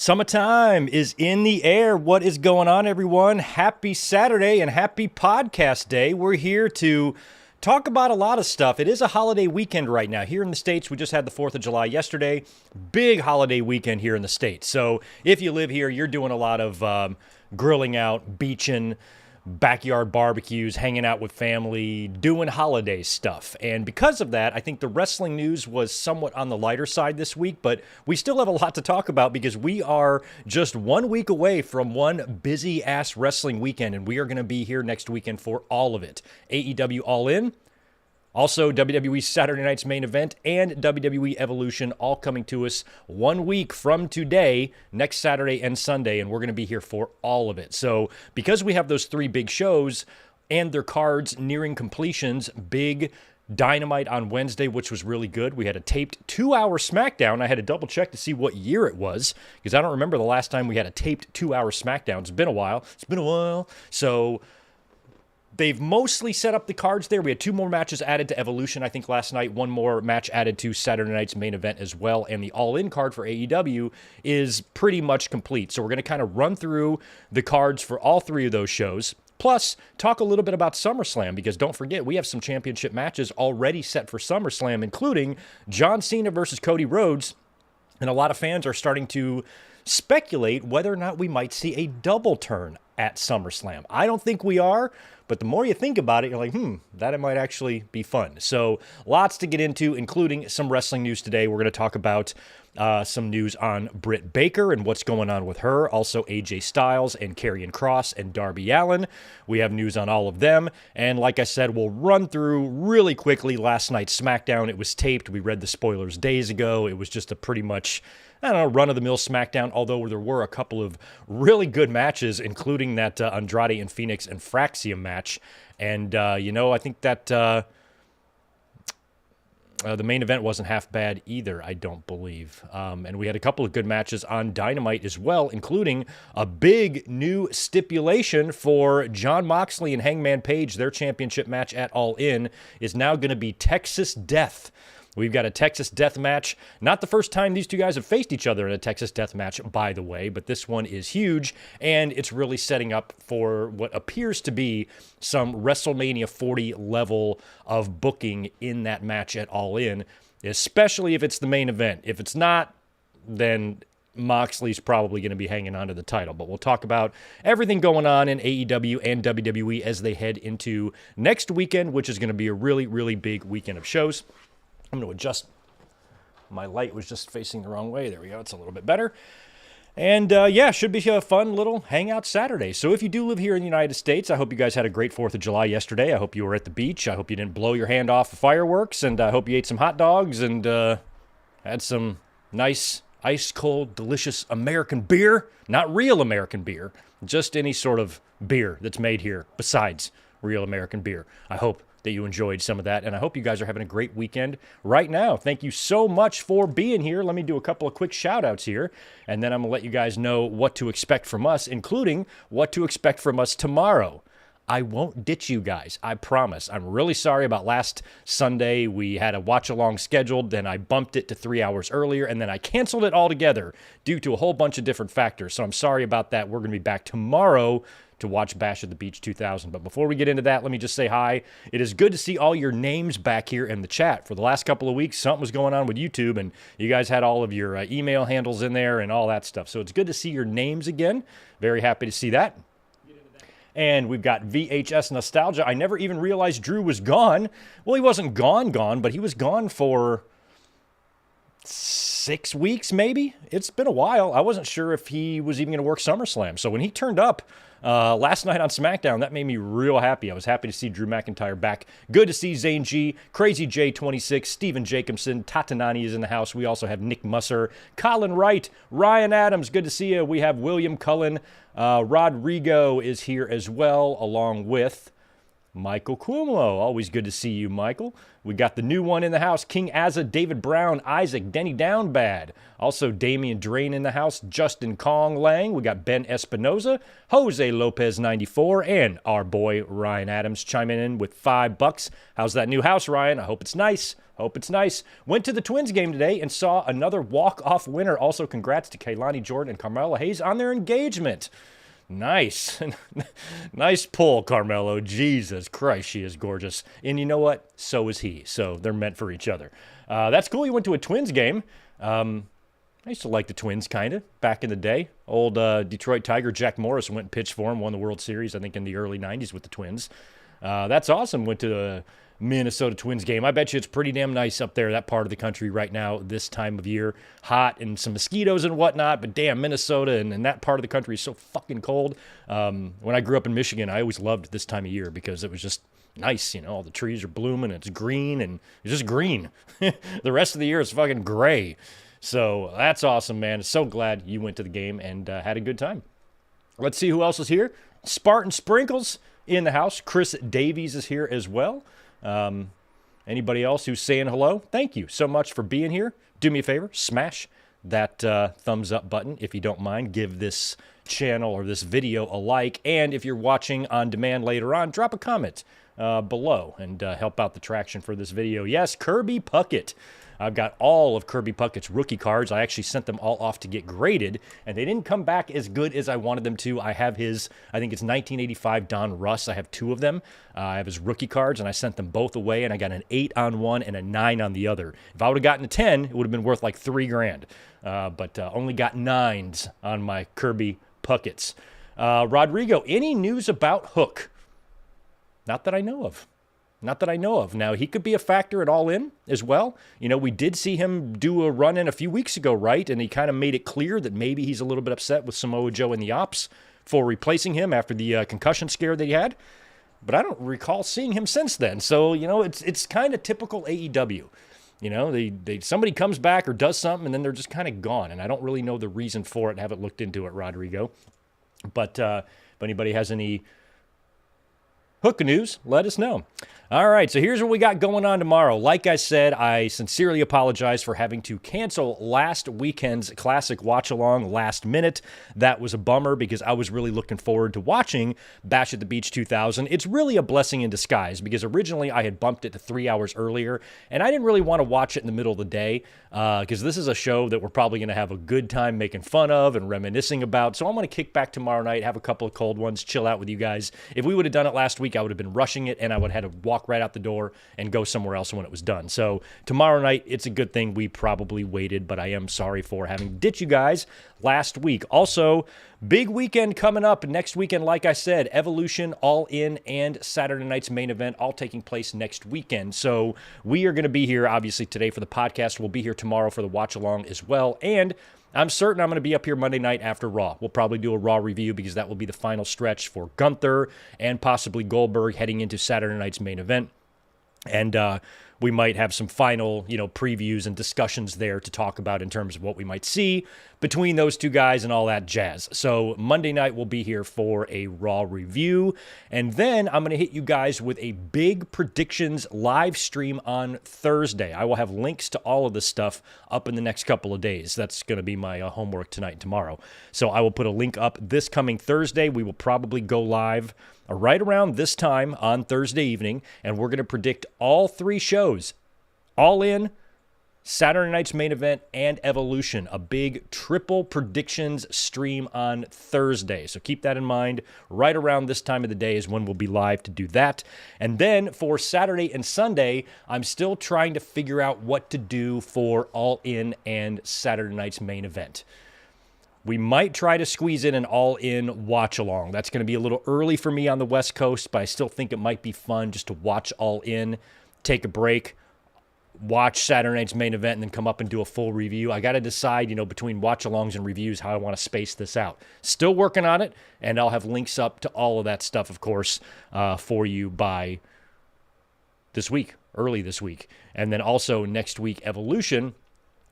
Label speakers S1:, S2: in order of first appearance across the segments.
S1: Summertime is in the air. What is going on, everyone? Happy Saturday and happy podcast day. We're here to talk about a lot of stuff. It is a holiday weekend right now. Here in the States, we just had the 4th of July yesterday. Big holiday weekend here in the States. So if you live here, you're doing a lot of grilling out, beaching, backyard barbecues, hanging out with family, doing holiday stuff. And because of that, I think the wrestling news was somewhat on the lighter side this week, but we still have a lot to talk about because we are just 1 week away from one busy-ass wrestling weekend, and we are going to be here next weekend for all of it. AEW All In, also WWE Saturday Night's Main Event, and WWE Evolution all coming to us 1 week from today, next Saturday and Sunday, and we're going to be here for all of it. So because we have those three big shows and their cards nearing completions, big Dynamite on Wednesday, which was really good. We had a taped 2-hour SmackDown. I had to double check to see what year it was because I don't remember the last time we had a taped 2-hour SmackDown. It's been a while. So they've mostly set up the cards there. We had 2 more matches added to Evolution, I think, last night. 1 more match added to Saturday night's main event as well. And the all-in card for AEW is pretty much complete. So we're going to kind of run through the cards for all 3 of those shows. Plus, talk a little bit about SummerSlam, because don't forget, we have some championship matches already set for SummerSlam, including John Cena versus Cody Rhodes. And a lot of fans are starting to speculate whether or not we might see a double turn at SummerSlam. I don't think we are, but the more you think about it, you're like, that might actually be fun. So lots to get into, including some wrestling news today. We're going to talk about some news on Britt Baker and what's going on with her. Also, AJ Styles and Karrion Kross and Darby Allin. We have news on all of them. And like I said, we'll run through really quickly last night's SmackDown. It was taped. We read the spoilers days ago. It was just a pretty much, run-of-the-mill SmackDown, although there were a couple of really good matches, including that Andrade and Phoenix and Fraxium match. And, I think that the main event wasn't half bad either, I don't believe. And we had a couple of good matches on Dynamite as well, including a big new stipulation for Jon Moxley and Hangman Page. Their championship match at All In is now going to be Texas Death. We've got a Texas Death match. Not the first time these two guys have faced each other in a Texas Death match, by the way, but this one is huge, and it's really setting up for what appears to be some WrestleMania 40 level of booking in that match at All In, especially if it's the main event. If it's not, then Moxley's probably going to be hanging on to the title. But we'll talk about everything going on in AEW and WWE as they head into next weekend, which is going to be a really, really big weekend of shows. I'm going to adjust. My light was just facing the wrong way. There we go. It's a little bit better. And, should be a fun little hangout Saturday. So if you do live here in the United States, I hope you guys had a great 4th of July yesterday. I hope you were at the beach. I hope you didn't blow your hand off the fireworks. And I hope you ate some hot dogs and had some nice, ice-cold, delicious American beer. Not real American beer. Just any sort of beer that's made here besides real American beer. I hope that you enjoyed some of that, and I hope you guys are having a great weekend right now. Thank you so much for being here. Let me do a couple of quick shout-outs here, and then I'm going to let you guys know what to expect from us, including what to expect from us tomorrow. I won't ditch you guys, I promise. I'm really sorry about last Sunday. We had a watch-along scheduled, then I bumped it to 3 hours earlier, and then I canceled it altogether due to a whole bunch of different factors, so I'm sorry about that. We're going to be back tomorrow to watch Bash at the Beach 2000. But before we get into that, let me just say hi. It is good to see all your names back here in the chat. For the last couple of weeks, something was going on with YouTube, and you guys had all of your email handles in there and all that stuff. So it's good to see your names again. Very happy to see that. And we've got VHS Nostalgia. I never even realized Drew was gone. Well, he wasn't gone, but he was gone for 6 weeks, maybe. It's been a while. I wasn't sure if he was even going to work SummerSlam. So when he turned up last night on SmackDown, that made me real happy. I was happy to see Drew McIntyre back. Good to see Zane G, Crazy J26, Steven Jacobson, Tatanani is in the house. We also have Nick Musser, Colin Wright, Ryan Adams. Good to see you. We have William Cullen. Rodrigo is here as well, along with Michael Cuomo, always good to see you, Michael. We got the new one in the house, King Azza, David Brown, Isaac, Denny Downbad. Also, Damian Drain in the house, Justin Kong Lang. We got Ben Espinoza, Jose Lopez 94, and our boy Ryan Adams chiming in with $5. How's that new house, Ryan? I hope it's nice. Hope it's nice. Went to the Twins game today and saw another walk-off winner. Also, congrats to Kaylani Jordan and Carmelo Hayes on their engagement. Nice. Nice pull, Carmelo. Jesus Christ, she is gorgeous. And you know what? So is he. So they're meant for each other. That's cool. You went to a Twins game. I used to like the Twins, kind of, back in the day. Old Detroit Tiger Jack Morris went and pitched for him, won the World Series, I think, in the early 90s with the Twins. That's awesome. Went to a Minnesota Twins game. I bet you it's pretty damn nice up there, that part of the country right now, this time of year. Hot and some mosquitoes and whatnot, but damn, Minnesota and that part of the country is so fucking cold. When I grew up in Michigan, I always loved this time of year because it was just nice, you know, all the trees are blooming, it's green, and it's just green. The rest of the year is fucking gray. So that's awesome, man. So glad you went to the game and had a good time. Let's see who else is here. Spartan Sprinkles in the house. Chris Davies is here as well. Anybody else who's saying hello, thank you so much for being here. Do me a favor, smash that thumbs up button if you don't mind. Give this channel or this video a like. And if you're watching on demand later on, drop a comment below and help out the traction for this video. Yes, Kirby Puckett. I've got all of Kirby Puckett's rookie cards. I actually sent them all off to get graded, and they didn't come back as good as I wanted them to. I have his, I think it's 1985 Don Russ. I have 2 of them. I have his rookie cards, and I sent them both away, and I got an 8 on one and a 9 on the other. If I would have gotten a 10, it would have been worth like $3,000. But only got 9s on my Kirby Pucketts. Rodrigo, any news about Hook? Not that I know of. Not that I know of. Now, he could be a factor at All In as well. You know, we did see him do a run-in a few weeks ago, right? And he kind of made it clear that maybe he's a little bit upset with Samoa Joe and the Ops for replacing him after the concussion scare that he had. But I don't recall seeing him since then. So, you know, it's kind of typical AEW. You know, somebody comes back or does something, and then they're just kind of gone. And I don't really know the reason for it. I haven't looked into it, Rodrigo. But if anybody has any Hook news, let us know. All right, so here's what we got going on tomorrow. Like I said, I sincerely apologize for having to cancel last weekend's Classic Watch-Along last minute. That was a bummer because I was really looking forward to watching Bash at the Beach 2000. It's really a blessing in disguise because originally I had bumped it to 3 hours earlier, and I didn't really want to watch it in the middle of the day because this is a show that we're probably going to have a good time making fun of and reminiscing about. So I'm going to kick back tomorrow night, have a couple of cold ones, chill out with you guys. If we would have done it last week, I would have been rushing it, and I would have had to walk right out the door and go somewhere else when it was done. So tomorrow night, it's a good thing we probably waited, but I am sorry for having ditched you guys last week. Also, big weekend coming up next weekend. Like I said, Evolution, All In, and Saturday night's main event all taking place next weekend. So we are going to be here, obviously, today for the podcast. We'll be here tomorrow for the watch-along as well. And I'm certain I'm going to be up here Monday night after Raw. We'll probably do a Raw review because that will be the final stretch for Gunther and possibly Goldberg heading into Saturday night's main event. And we might have some final, previews and discussions there to talk about in terms of what we might see between those two guys and all that jazz. So Monday night we'll be here for a Raw review. And then I'm going to hit you guys with a big predictions live stream on Thursday. I will have links to all of this stuff up in the next couple of days. That's going to be my homework tonight and tomorrow. So I will put a link up this coming Thursday. We will probably go live right around this time on Thursday evening, and we're going to predict all 3 shows, All In, Saturday night's main event, and Evolution, a big triple predictions stream on Thursday. So keep that in mind. Right around this time of the day is when we'll be live to do that. And then for Saturday and Sunday, I'm still trying to figure out what to do for All In and Saturday night's main event. We might try to squeeze in an all-in watch-along. That's going to be a little early for me on the West Coast, but I still think it might be fun just to watch all-in, take a break, watch Saturday night's main event, and then come up and do a full review. I got to decide, between watch-alongs and reviews how I want to space this out. Still working on it, and I'll have links up to all of that stuff, of course, for you by this week, early this week. And then also next week, Evolution.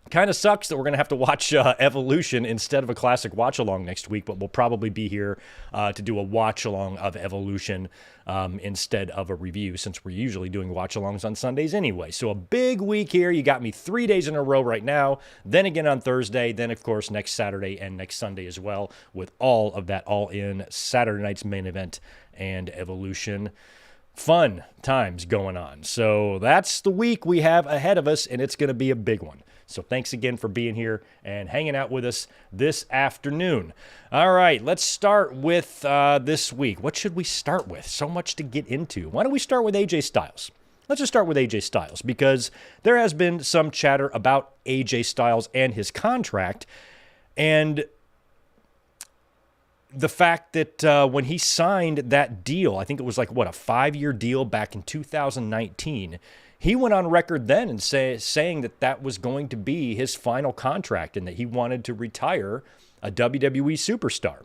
S1: Kind of sucks that we're going to have to watch Evolution instead of a classic watch-along next week, but we'll probably be here to do a watch-along of Evolution instead of a review, since we're usually doing watch-alongs on Sundays anyway. So a big week here. You got me 3 days in a row right now, then again on Thursday, then, of course, next Saturday and next Sunday as well, with all of that all-in Saturday night's main event and Evolution. Fun times going on. So that's the week we have ahead of us, and it's going to be a big one. So thanks again for being here and hanging out with us this afternoon. All right, let's start with this week. What should we start with? So much to get into. Why don't we start with AJ Styles? Let's just start with AJ Styles, because there has been some chatter about AJ Styles and his contract, and the fact that when he signed that deal, I think it was like, a 5-year deal back in 2019, he went on record then and saying that was going to be his final contract and that he wanted to retire a WWE superstar.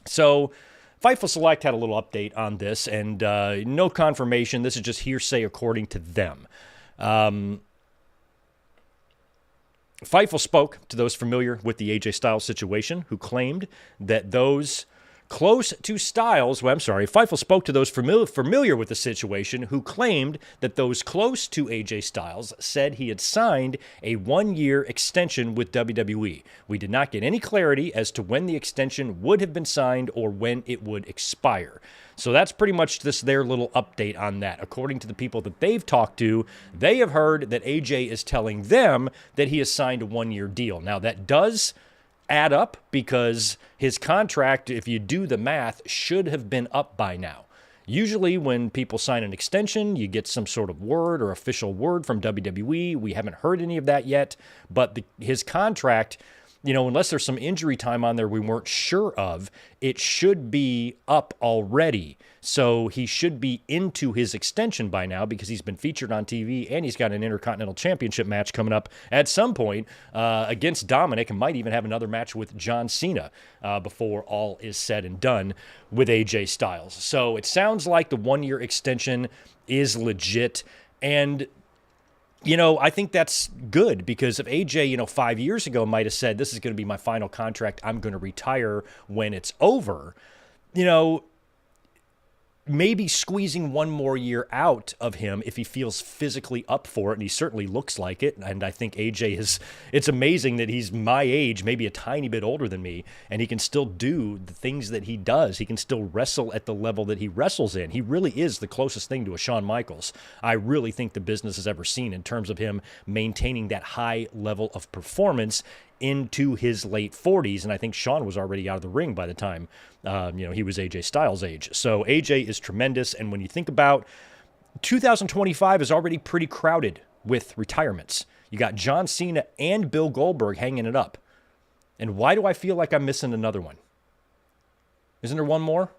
S1: So Fightful Select had a little update on this, and no confirmation. This is just hearsay according to them. Fightful spoke to those familiar with the AJ Styles situation, who claimed that those close to Styles, Fightful spoke to those familiar with the situation, who claimed that those close to AJ Styles said he had signed a 1-year extension with WWE. We did not get any clarity as to when the extension would have been signed or when it would expire. So that's pretty much just their little update on that. According to the people that they've talked to, they have heard that AJ is telling them that he has signed a 1-year deal. Now, that does add up, because his contract, if you do the math, should have been up by now. Usually when people sign an extension, you get some sort of word or official word from WWE. We haven't heard any of that yet, but his contract, unless there's some injury time on there we weren't sure of, it should be up already. So he should be into his extension by now, because he's been featured on TV and he's got an Intercontinental Championship match coming up at some point against Dominic, and might even have another match with John Cena before all is said and done with AJ Styles. So it sounds like the 1-year extension is legit, and I think that's good, because if AJ, 5 years ago might have said, this is going to be my final contract, I'm going to retire when it's over, maybe squeezing 1 more year out of him if he feels physically up for it, and he certainly looks like it. And I think AJ it's amazing that he's my age, maybe a tiny bit older than me, and he can still do the things that he does. He can still wrestle at the level that he wrestles in. He really is the closest thing to a Shawn Michaels I really think the business has ever seen, in terms of him maintaining that high level of performance into his late 40s, and I think Shawn was already out of the ring by the time he was AJ Styles' age. So AJ is tremendous, and when you think about 2025 is already pretty crowded with retirements. You got John Cena and Bill Goldberg hanging it up. And why do I feel like I'm missing another one? Isn't there one more?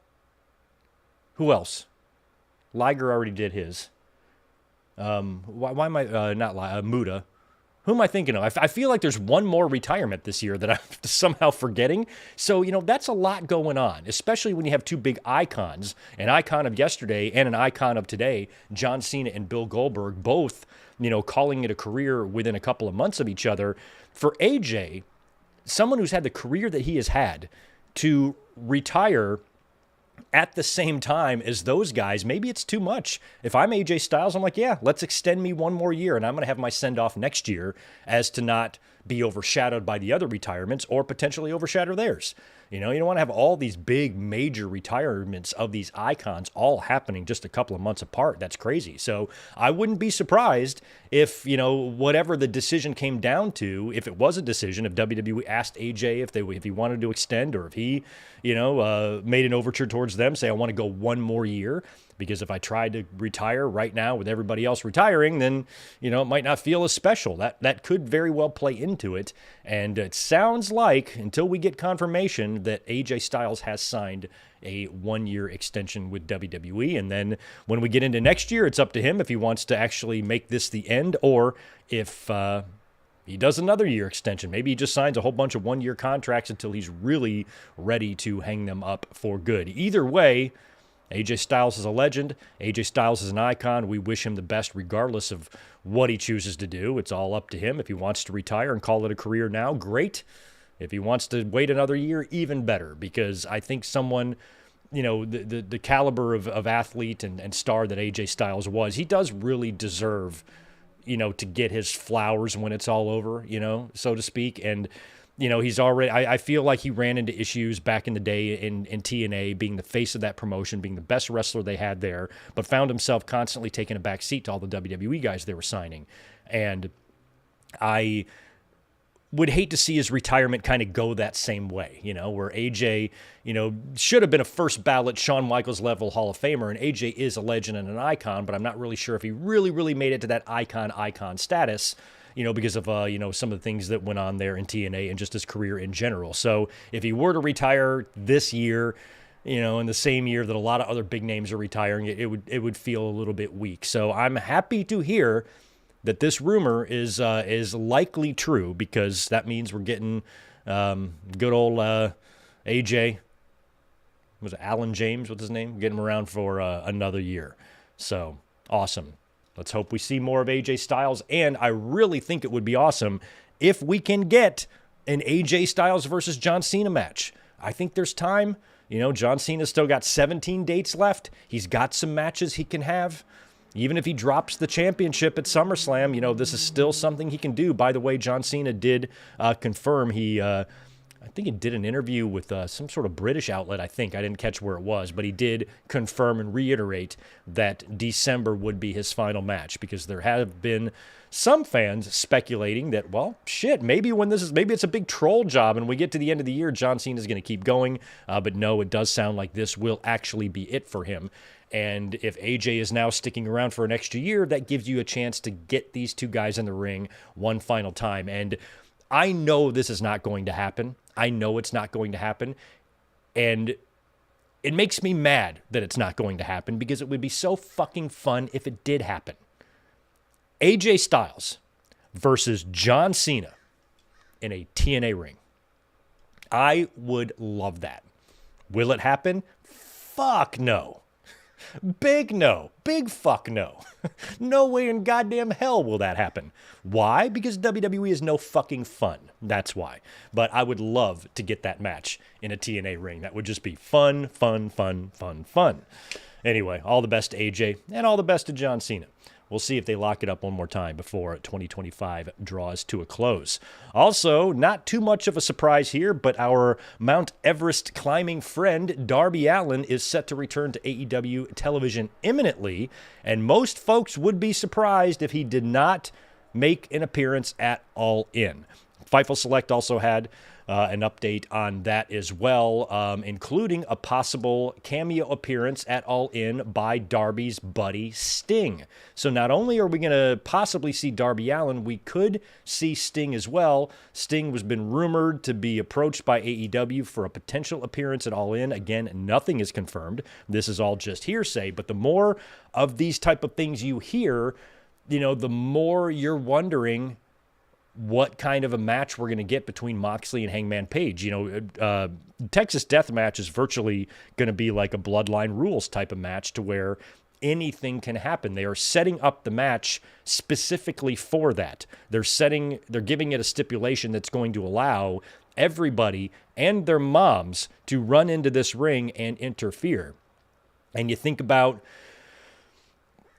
S1: Who else? Liger already did his. Why am I not Muda? Who am I thinking of? I feel like there's one more retirement this year that I'm somehow forgetting. So, that's a lot going on, especially when you have two big icons, an icon of yesterday and an icon of today, John Cena and Bill Goldberg, both, calling it a career within a couple of months of each other. For AJ, someone who's had the career that he has had, to retire at the same time as those guys, maybe it's too much. If I'm AJ Styles, I'm like, yeah, let's extend me 1 more year, and I'm going to have my send-off next year, as to not be overshadowed by the other retirements or potentially overshadow theirs. You don't want to have all these big major retirements of these icons all happening just a couple of months apart. That's crazy. So I wouldn't be surprised if, whatever the decision came down to, if it was a decision, if WWE asked AJ if he wanted to extend, or if he, made an overture towards them, say, I want to go 1 more year. Because if I tried to retire right now with everybody else retiring, then, it might not feel as special. That could very well play into it. And it sounds like, until we get confirmation, that AJ Styles has signed a 1-year extension with WWE. And then when we get into next year, it's up to him if he wants to actually make this the end, or if he does another year extension. Maybe he just signs a whole bunch of 1-year contracts until he's really ready to hang them up for good. Either way, AJ Styles is a legend. AJ Styles is an icon. We wish him the best regardless of what he chooses to do. It's all up to him. If he wants to retire and call it a career now, great. If he wants to wait another year, even better, because I think someone, the caliber of athlete and star that AJ Styles was, he does really deserve, to get his flowers when it's all over, so to speak. And, he's already, I feel like he ran into issues back in the day in TNA, being the face of that promotion, being the best wrestler they had there, but found himself constantly taking a back seat to all the WWE guys they were signing. And I would hate to see his retirement kind of go that same way, where AJ, should have been a first ballot Shawn Michaels level Hall of Famer, and AJ is a legend and an icon, but I'm not really sure if he really, really made it to that icon status, because of, some of the things that went on there in TNA and just his career in general. So if he were to retire this year, in the same year that a lot of other big names are retiring, it would feel a little bit weak. So I'm happy to hear that this rumor is likely true, because that means we're getting good old AJ, was it Alan James, what's his name? Getting him around for another year. So, awesome. Let's hope we see more of AJ Styles, and I really think it would be awesome if we can get an AJ Styles versus John Cena match. I think there's time. John Cena's still got 17 dates left. He's got some matches he can have. Even if he drops the championship at SummerSlam, this is still something he can do. By the way, John Cena did confirm I think he did an interview with some sort of British outlet, I think. I didn't catch where it was, but he did confirm and reiterate that December would be his final match, because there have been some fans speculating that, well, shit, maybe it's a big troll job and we get to the end of the year, John Cena is going to keep going. But no, it does sound like this will actually be it for him. And if AJ is now sticking around for an extra year, that gives you a chance to get these two guys in the ring one final time. And I know this is not going to happen. I know it's not going to happen. And it makes me mad that it's not going to happen, because it would be so fucking fun if it did happen. AJ Styles versus John Cena in a TNA ring. I would love that. Will it happen? Fuck no. Big no. Big fuck no. No way in goddamn hell will that happen. Why? Because WWE is no fucking fun. That's why. But I would love to get that match in a TNA ring. That would just be fun, fun, fun, fun, fun. Anyway, all the best to AJ and all the best to John Cena. We'll see if they lock it up one more time before 2025 draws to a close. Also, not too much of a surprise here, but our Mount Everest climbing friend, Darby Allin, is set to return to AEW television imminently, and most folks would be surprised if he did not make an appearance at All In. Fightful Select also had an update on that as well, including a possible cameo appearance at All In by Darby's buddy Sting. So not only are we going to possibly see Darby Allin, we could see Sting as well. Sting has been rumored to be approached by AEW for a potential appearance at All In. Again, nothing is confirmed. This is all just hearsay, but the more of these type of things you hear, the more you're wondering what kind of a match we're going to get between Moxley and Hangman Page. Texas Death Match is virtually going to be like a Bloodline Rules type of match, to where anything can happen. They are setting up the match specifically for that. They're giving it a stipulation that's going to allow everybody and their moms to run into this ring and interfere. And you think about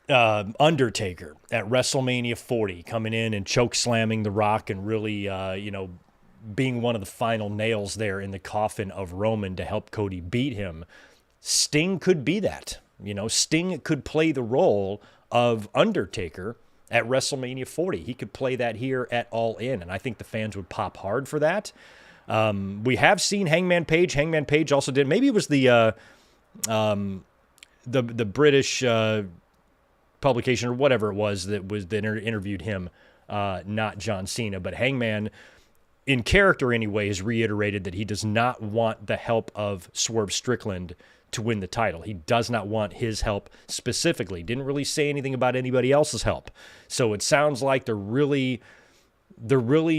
S1: Undertaker at WrestleMania 40 coming in and choke slamming The Rock and really, being one of the final nails there in the coffin of Roman to help Cody beat him. Sting could be that. Sting could play the role of Undertaker at WrestleMania 40. He could play that here at All In, and I think the fans would pop hard for that. We have seen Hangman Page. Hangman Page also did, maybe it was the British publication or whatever it was that interviewed him, not John Cena, but Hangman, in character anyway, has reiterated that he does not want the help of Swerve Strickland to win the title. He does not want his help specifically. Didn't really say anything about anybody else's help. So it sounds like they're really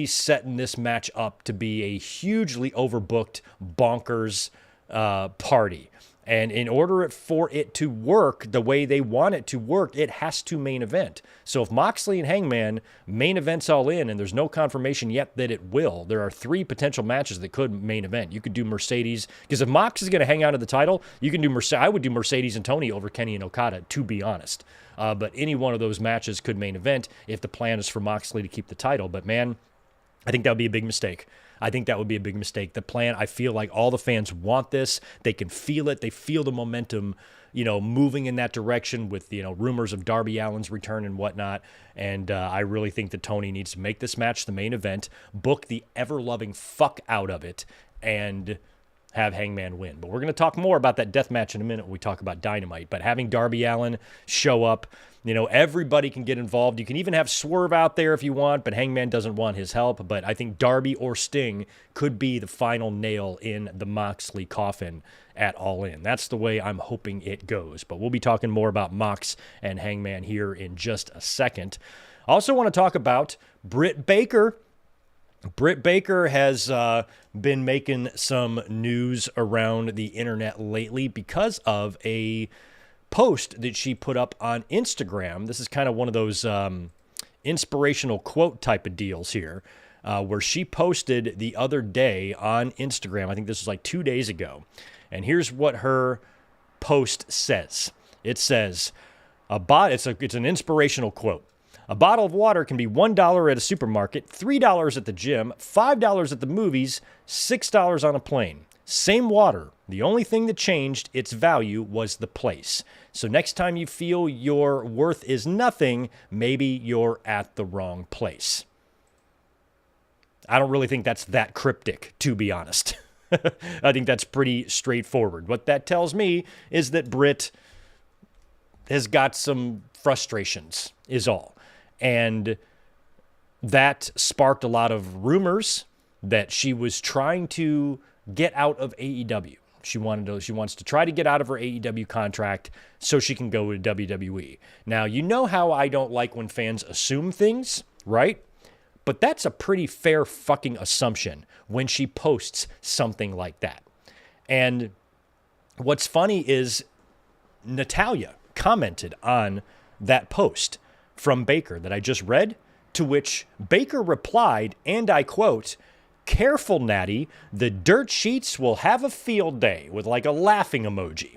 S1: setting this match up to be a hugely overbooked, bonkers party. And in order for it to work the way they want it to work, it has to main event. So if Moxley and Hangman main events All In, and there's no confirmation yet that it will, there are 3 potential matches that could main event. You could do Mercedes, because if Mox is going to hang on to the title, you can do I would do Mercedes and Tony over Kenny and Okada, to be honest. But any one of those matches could main event if the plan is for Moxley to keep the title. But man, I think that would be a big mistake. I think that would be a big mistake. The plan, I feel like all the fans want this. They can feel it. They feel the momentum, moving in that direction with, rumors of Darby Allin's return and whatnot. And I really think that Tony needs to make this match the main event, book the ever-loving fuck out of it, and have Hangman win. But we're going to talk more about that death match in a minute when we talk about Dynamite. But having Darby Allin show up, everybody can get involved. You can even have Swerve out there if you want, but Hangman doesn't want his help. But I think Darby or Sting could be the final nail in the Moxley coffin at All In. That's the way I'm hoping it goes. But we'll be talking more about Mox and Hangman here in just a second. I also want to talk about Britt Baker. Britt Baker has been making some news around the internet lately because of a post that she put up on Instagram. This is kind of one of those inspirational quote type of deals here, where she posted the other day on Instagram. I think this was like 2 days ago. And here's what her post says. It says, it's an inspirational quote. A bottle of water can be $1 at a supermarket, $3 at the gym, $5 at the movies, $6 on a plane. Same water. The only thing that changed its value was the place. So next time you feel your worth is nothing, maybe you're at the wrong place. I don't really think that's that cryptic, to be honest. I think that's pretty straightforward. What that tells me is that Britt has got some frustrations, is all. And that sparked a lot of rumors that she was trying to get out of AEW. She wants to try to get out of her AEW contract so she can go to WWE. Now, you know how I don't like when fans assume things, right? But that's a pretty fair fucking assumption when she posts something like that. And what's funny is Natalya commented on that post from Baker that I just read, to which Baker replied, and I quote, "Careful, Natty, the dirt sheets will have a field day," with like a laughing emoji.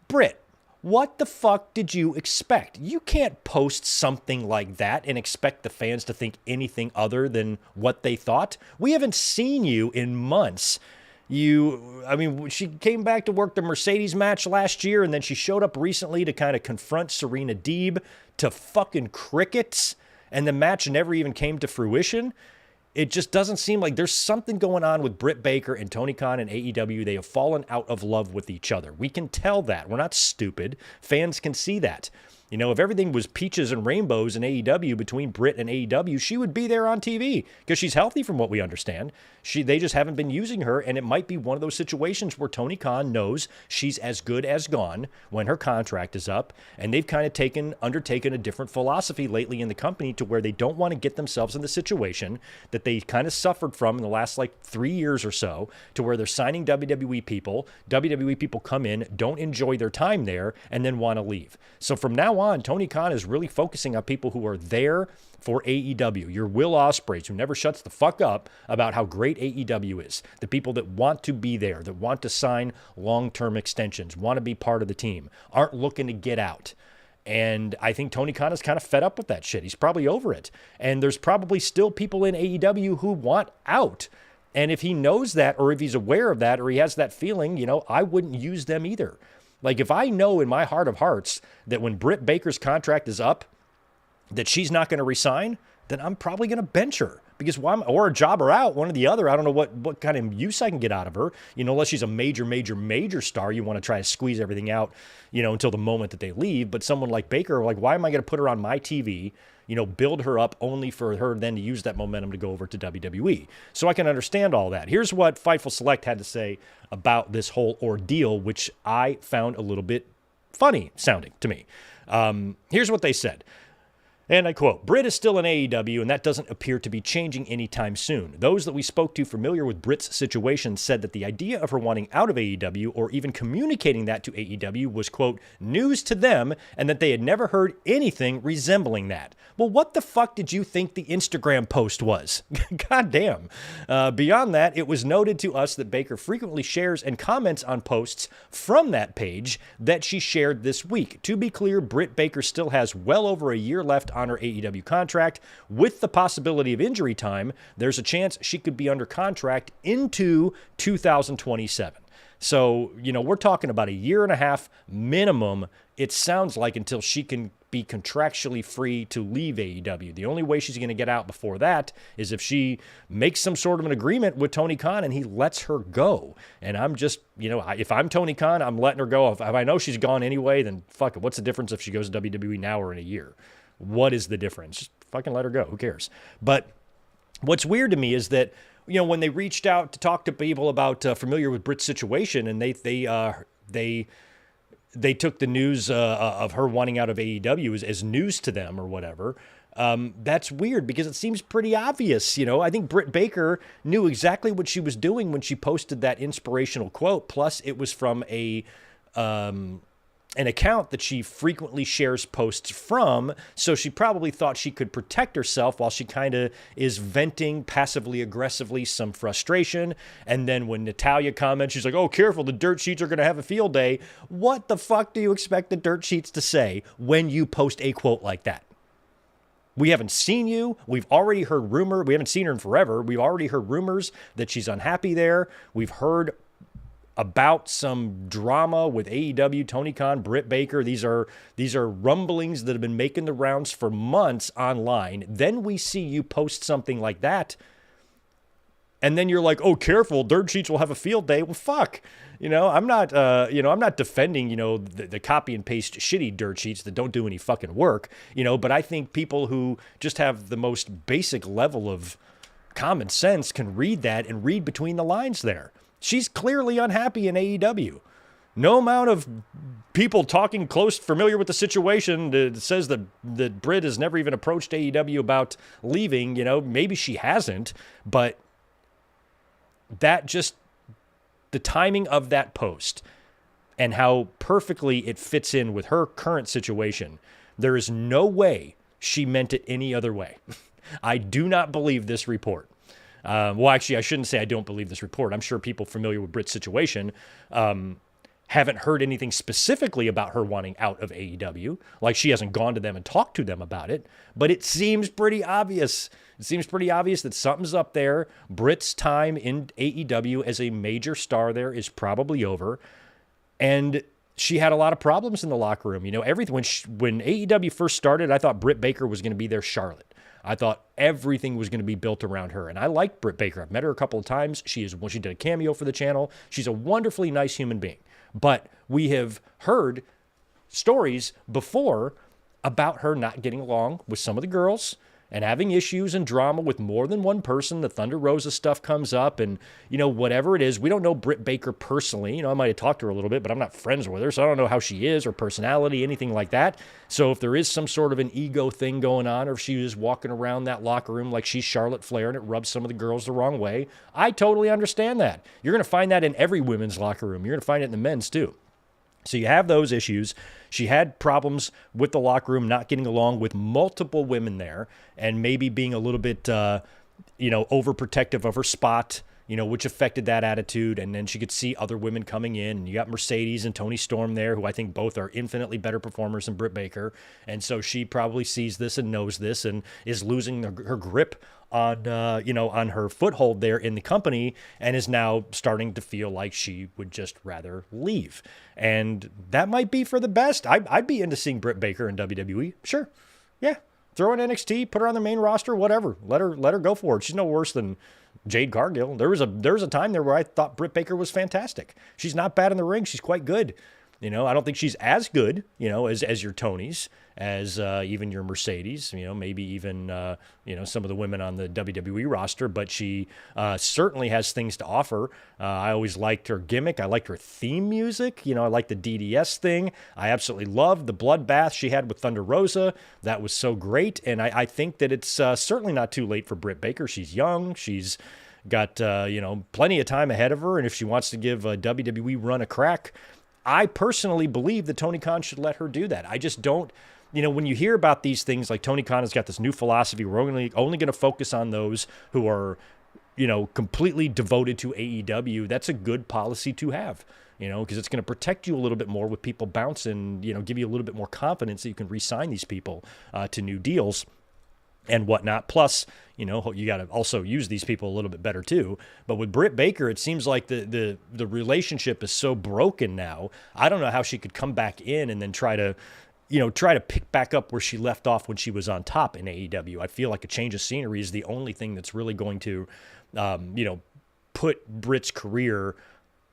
S1: Britt, what the fuck did you expect? You can't post something like that and expect the fans to think anything other than what they thought. We haven't seen you in months. She came back to work the Mercedes match last year, and then she showed up recently to kind of confront Serena Deeb to fucking crickets, and the match never even came to fruition. It just doesn't seem like there's something going on with Britt Baker and Tony Khan and AEW. They have fallen out of love with each other. We can tell that. We're not stupid. Fans can see that. If everything was peaches and rainbows in AEW between Britt and AEW, she would be there on TV because she's healthy from what we understand. They just haven't been using her, and it might be one of those situations where Tony Khan knows she's as good as gone when her contract is up, and they've kind of undertaken a different philosophy lately in the company to where they don't want to get themselves in the situation that they kind of suffered from in the last 3 years or so, to where they're signing WWE people come in, don't enjoy their time there, and then want to leave. So from now on, Tony Khan is really focusing on people who are there for AEW. Your Will Ospreays, who never shuts the fuck up about how great AEW is. The people that want to be there, that want to sign long-term extensions, want to be part of the team, aren't looking to get out. And I think Tony Khan is kind of fed up with that shit. He's probably over it. And there's probably still people in AEW who want out. And if he knows that, or if he's aware of that, or he has that feeling, I wouldn't use them either. If I know in my heart of hearts that when Britt Baker's contract is up, that she's not going to resign, then I'm probably going to bench her. Because or a job her out, one or the other. I don't know what kind of use I can get out of her. Unless she's a major star, you want to try to squeeze everything out, until the moment that they leave. But someone like Baker, why am I going to put her on my TV, build her up only for her then to use that momentum to go over to WWE? So I can understand all that. Here's what Fightful Select had to say about this whole ordeal, which I found a little bit funny sounding to me. Here's what they said. And I quote, Britt is still in AEW, and that doesn't appear to be changing anytime soon. Those that we spoke to familiar with Britt's situation said that the idea of her wanting out of AEW or even communicating that to AEW was, quote, news to them, and that they had never heard anything resembling that. Well, what the fuck did you think the Instagram post was? God damn. Beyond that, it was noted to us that Baker frequently shares and comments on posts from that page that she shared this week. To be clear, Britt Baker still has well over a year left on her AEW contract. With the possibility of injury time, there's a chance she could be under contract into 2027. So, we're talking about a year and a half minimum, it sounds like, until she can be contractually free to leave AEW. The only way she's going to get out before that is if she makes some sort of an agreement with Tony Khan and he lets her go. And I'm just, if I'm Tony Khan, I'm letting her go. If I know she's gone anyway, then fuck it. What's the difference if she goes to WWE now or in a year? What is the difference? Just fucking let her go. Who cares? But what's weird to me is that, when they reached out to talk to people about familiar with Britt's situation, and they took the news of her wanting out of AEW as news to them or whatever. That's weird because it seems pretty obvious. I think Britt Baker knew exactly what she was doing when she posted that inspirational quote. Plus, it was from an account that she frequently shares posts from, so she probably thought she could protect herself while she kind of is venting passively aggressively some frustration. And then when Natalya comments, she's like, oh, careful, the dirt sheets are going to have a field day. What the fuck do you expect the dirt sheets to say when you post a quote like that? We haven't seen you. We've already heard rumor. We haven't seen her in forever. We've already heard rumors that she's unhappy there. We've heard about some drama with AEW, Tony Khan, Britt Baker. These are rumblings that have been making the rounds for months online. Then we see you post something like that, and then you're like, "Oh, careful, dirt sheets will have a field day." Well, fuck. I'm not defending, the copy and paste shitty dirt sheets that don't do any fucking work, but I think people who just have the most basic level of common sense can read that and read between the lines there. She's clearly unhappy in AEW. No amount of people talking close, familiar with the situation that says that Britt has never even approached AEW about leaving. Maybe she hasn't, but the timing of that post and how perfectly it fits in with her current situation, there is no way she meant it any other way. I do not believe this report. Well, actually, I shouldn't say I don't believe this report. I'm sure people familiar with Britt's situation haven't heard anything specifically about her wanting out of AEW. Like, she hasn't gone to them and talked to them about it. But it seems pretty obvious. It seems pretty obvious that something's up there. Britt's time in AEW as a major star there is probably over. And she had a lot of problems in the locker room. Everything when AEW first started, I thought Britt Baker was going to be their Charlotte. I thought everything was going to be built around her. And I like Britt Baker. I've met her a couple of times. She did a cameo for the channel. She's a wonderfully nice human being. But we have heard stories before about her not getting along with some of the girls and having issues and drama with more than one person. The Thunder Rosa stuff comes up and, whatever it is. We don't know Britt Baker personally. I might have talked to her a little bit, but I'm not friends with her, so I don't know how she is or personality, anything like that. So if there is some sort of an ego thing going on, or if she is walking around that locker room like she's Charlotte Flair and it rubs some of the girls the wrong way, I totally understand that. You're going to find that in every women's locker room. You're going to find it in the men's too. So you have those issues. She had problems with the locker room, not getting along with multiple women there, and maybe being a little bit, overprotective of her spot, which affected that attitude. And then she could see other women coming in. And you got Mercedes and Toni Storm there, who I think both are infinitely better performers than Britt Baker. And so she probably sees this and knows this and is losing her grip on her foothold there in the company, and is now starting to feel like she would just rather leave. And that might be for the best. I'd be into seeing Britt Baker in WWE. Sure. Yeah. Throw in NXT, put her on the main roster, whatever. Let her go for it. She's no worse than Jade Cargill. There was a time there where I thought Britt Baker was fantastic. She's not bad in the ring. She's quite good. I don't think she's as good, as your Tonys, as even your Mercedes, maybe even, some of the women on the WWE roster, but she certainly has things to offer. I always liked her gimmick. I liked her theme music. I like the DDS thing. I absolutely loved the bloodbath she had with Thunder Rosa. That was so great. And I think that it's certainly not too late for Britt Baker. She's young. She's got, plenty of time ahead of her. And if she wants to give a WWE run a crack, I personally believe that Tony Khan should let her do that. I just don't, when you hear about these things, like Tony Khan has got this new philosophy, we're only going to focus on those who are, completely devoted to AEW. That's a good policy to have, because it's going to protect you a little bit more with people bouncing, give you a little bit more confidence that you can re-sign these people to new deals and whatnot. Plus, you got to also use these people a little bit better too. But with Britt Baker, it seems like the relationship is so broken now. I don't know how she could come back in and then try to pick back up where she left off when she was on top in AEW. I feel like a change of scenery is the only thing that's really going to, put Britt's career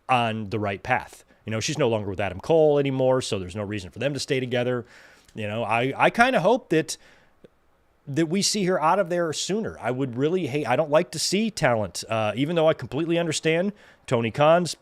S1: on the right path. She's no longer with Adam Cole anymore, so there's no reason for them to stay together. I kind of hope that we see her out of there sooner. I would really hate, I don't like to see talent, even though I completely understand Tony Khan's,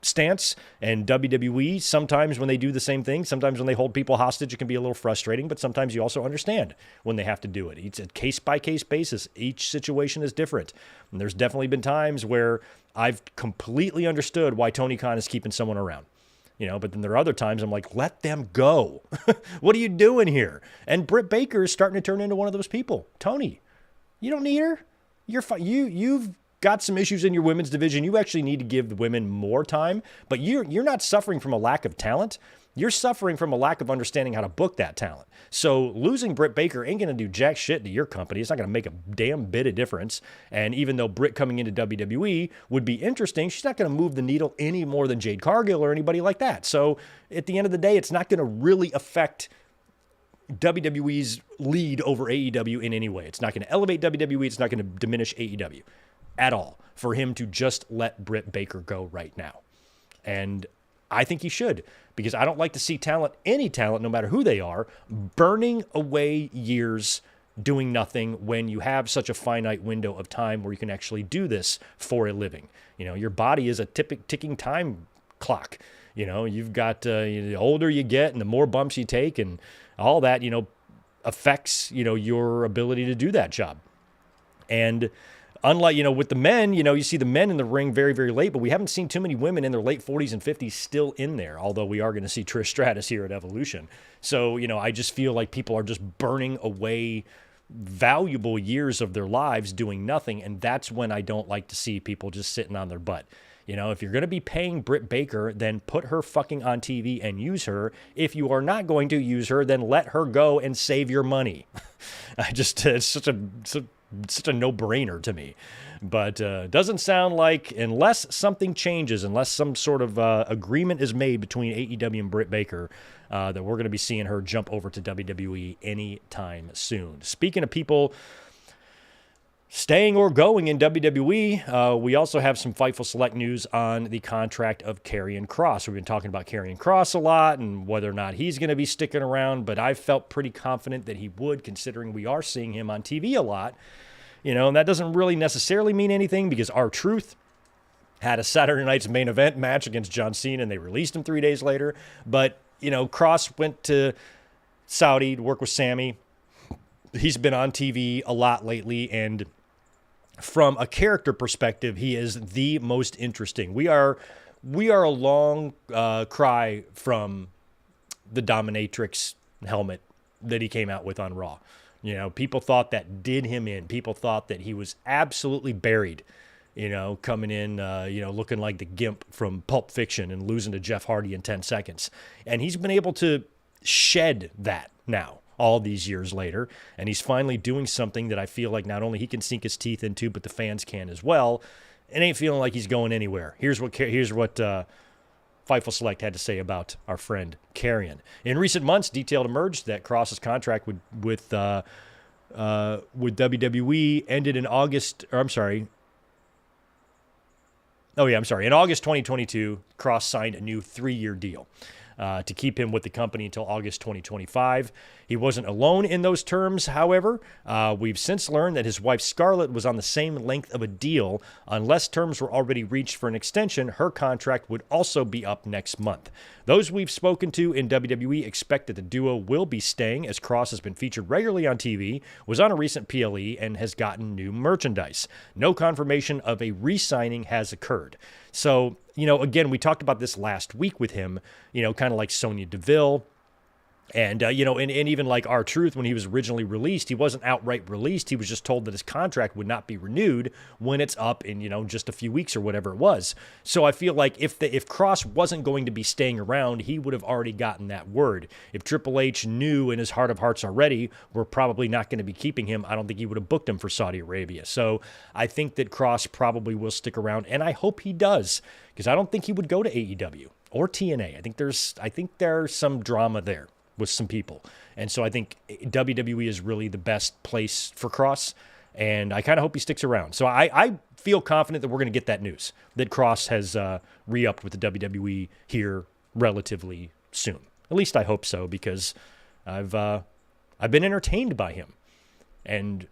S1: stance, and WWE, sometimes when they do the same thing, sometimes when they hold people hostage, it can be a little frustrating, but sometimes you also understand when they have to do it. It's a case-by-case basis. Each situation is different. And there's definitely been times where I've completely understood why Tony Khan is keeping someone around. But then there are other times I'm like, let them go. What are you doing here? And Britt Baker is starting to turn into one of those people. Tony, you don't need her. You're fine. You've got some issues in your women's division. You actually need to give the women more time, but you're not suffering from a lack of talent. You're suffering from a lack of understanding how to book that talent. So losing Britt Baker ain't going to do jack shit to your company. It's not going to make a damn bit of difference. And even though Britt coming into WWE would be interesting, she's not going to move the needle any more than Jade Cargill or anybody like that. So at the end of the day, it's not going to really affect WWE's lead over AEW in any way. It's not going to elevate WWE. It's not going to diminish AEW at all for him to just let Britt Baker go right now. And I think he should, because I don't like to see talent, any talent, no matter who they are, burning away years doing nothing when you have such a finite window of time where you can actually do this for a living. Your body is a ticking time clock. You've got, the older you get and the more bumps you take and all that, affects, your ability to do that job. And unlike, with the men, you see the men in the ring very, very late, but we haven't seen too many women in their late 40s and 50s still in there, although we are going to see Trish Stratus here at Evolution. So, I just feel like people are just burning away valuable years of their lives doing nothing, and that's when I don't like to see people just sitting on their butt. If you're going to be paying Britt Baker, then put her fucking on TV and use her. If you are not going to use her, then let her go and save your money. It's such a no-brainer to me. But doesn't sound like, unless something changes, unless some sort of agreement is made between AEW and Britt Baker, that we're going to be seeing her jump over to WWE anytime soon. Speaking of people staying or going in WWE, we also have some Fightful Select news on the contract of Karrion Kross. We've been talking about Karrion Kross a lot and whether or not he's going to be sticking around, but I felt pretty confident that he would, considering we are seeing him on TV a lot. And that doesn't really necessarily mean anything because R-Truth had a Saturday Night's Main Event match against John Cena and they released him 3 days later. But, Kross went to Saudi to work with Sammy. He's been on TV a lot lately, and from a character perspective, he is the most interesting. We are a long cry from the Dominatrix helmet that he came out with on Raw. People thought that did him in. People thought that he was absolutely buried, coming in, looking like the Gimp from Pulp Fiction and losing to Jeff Hardy in 10 seconds. And he's been able to shed that now, all these years later, and he's finally doing something that I feel like not only he can sink his teeth into, but the fans can as well. It ain't feeling like he's going anywhere. Here's what Fightful Select had to say about our friend Karrion. In recent months, detail emerged that Kross's contract with WWE ended in August, or I'm sorry, Oh, yeah, I'm sorry. In August 2022, Cross signed a new 3-year deal to keep him with the company until August 2025. He wasn't alone in those terms, however. We've since learned that his wife Scarlett was on the same length of a deal. Unless terms were already reached for an extension, her contract would also be up next month. Those we've spoken to in WWE expect that the duo will be staying, as Cross has been featured regularly on TV, was on a recent PLE, and has gotten new merchandise. No confirmation of a re-signing has occurred. So, again, we talked about this last week with him, kind of like Sonya Deville. And, and even like R-Truth, when he was originally released, he wasn't outright released. He was just told that his contract would not be renewed when it's up in, just a few weeks or whatever it was. So I feel like if Cross wasn't going to be staying around, he would have already gotten that word. If Triple H knew in his heart of hearts already, we're probably not going to be keeping him, I don't think he would have booked him for Saudi Arabia. So I think that Cross probably will stick around, and I hope he does, because I don't think he would go to AEW or TNA. I think there's some drama there with some people. And so I think WWE is really the best place for Cross, and I kind of hope he sticks around. So I feel confident that we're going to get that news, that Cross has re-upped with the WWE here relatively soon. At least I hope so, because I've been entertained by him. And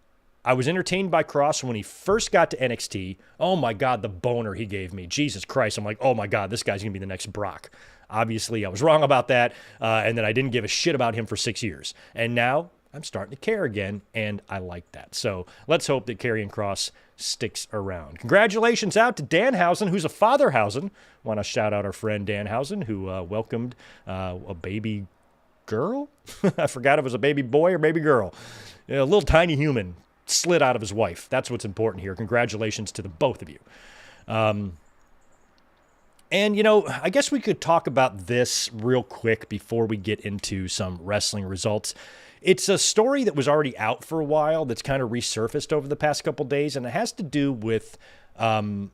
S1: I was entertained by Cross when he first got to NXT. Oh my God, the boner he gave me. Jesus Christ. I'm like, oh my God, this guy's going to be the next Brock. Obviously, I was wrong about that, and then I didn't give a shit about him for 6 years. And now I'm starting to care again, and I like that. So let's hope that Karrion Kross sticks around. Congratulations out to Danhausen, who's a Fatherhausen. Want to shout out our friend Danhausen, who welcomed a baby girl? I forgot if it was a baby boy or baby girl. A little tiny human slid out of his wife. That's what's important here. Congratulations to the both of you. And, I guess we could talk about this real quick before we get into some wrestling results. It's a story that was already out for a while that's kind of resurfaced over the past couple days, and it has to do with the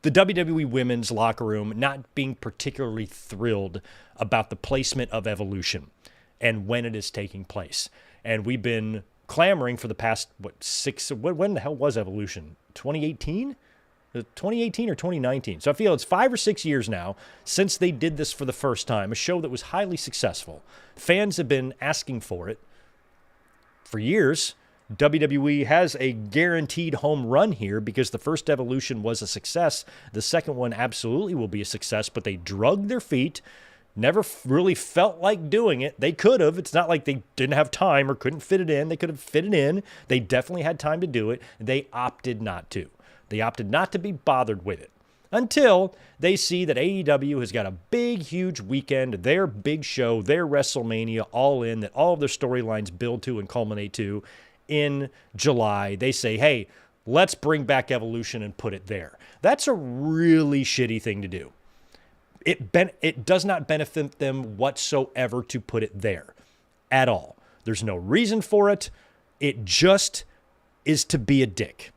S1: WWE women's locker room not being particularly thrilled about the placement of Evolution and when it is taking place. And we've been clamoring for the past, when the hell was Evolution? 2018? 2018 or 2019. So I feel it's 5 or 6 years now since they did this for the first time, a show that was highly successful. Fans have been asking for it for years. WWE has a guaranteed home run here because the first Evolution was a success. The second one absolutely will be a success, but they drugged their feet, never really felt like doing it. They could have. It's not like they didn't have time or couldn't fit it in. They could have fit it in. They definitely had time to do it. They opted not to. They opted not to be bothered with it until they see that AEW has got a big, huge weekend, their big show, their WrestleMania, all in, that all of their storylines build to and culminate to in July. They say, hey, let's bring back Evolution and put it there. That's a really shitty thing to do. It does not benefit them whatsoever to put it there at all. There's no reason for it. It just is to be a dick.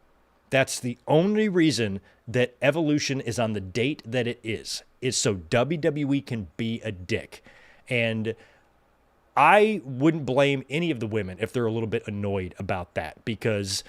S1: That's the only reason that Evolution is on the date that it is so WWE can be a dick. And I wouldn't blame any of the women if they're a little bit annoyed about that, because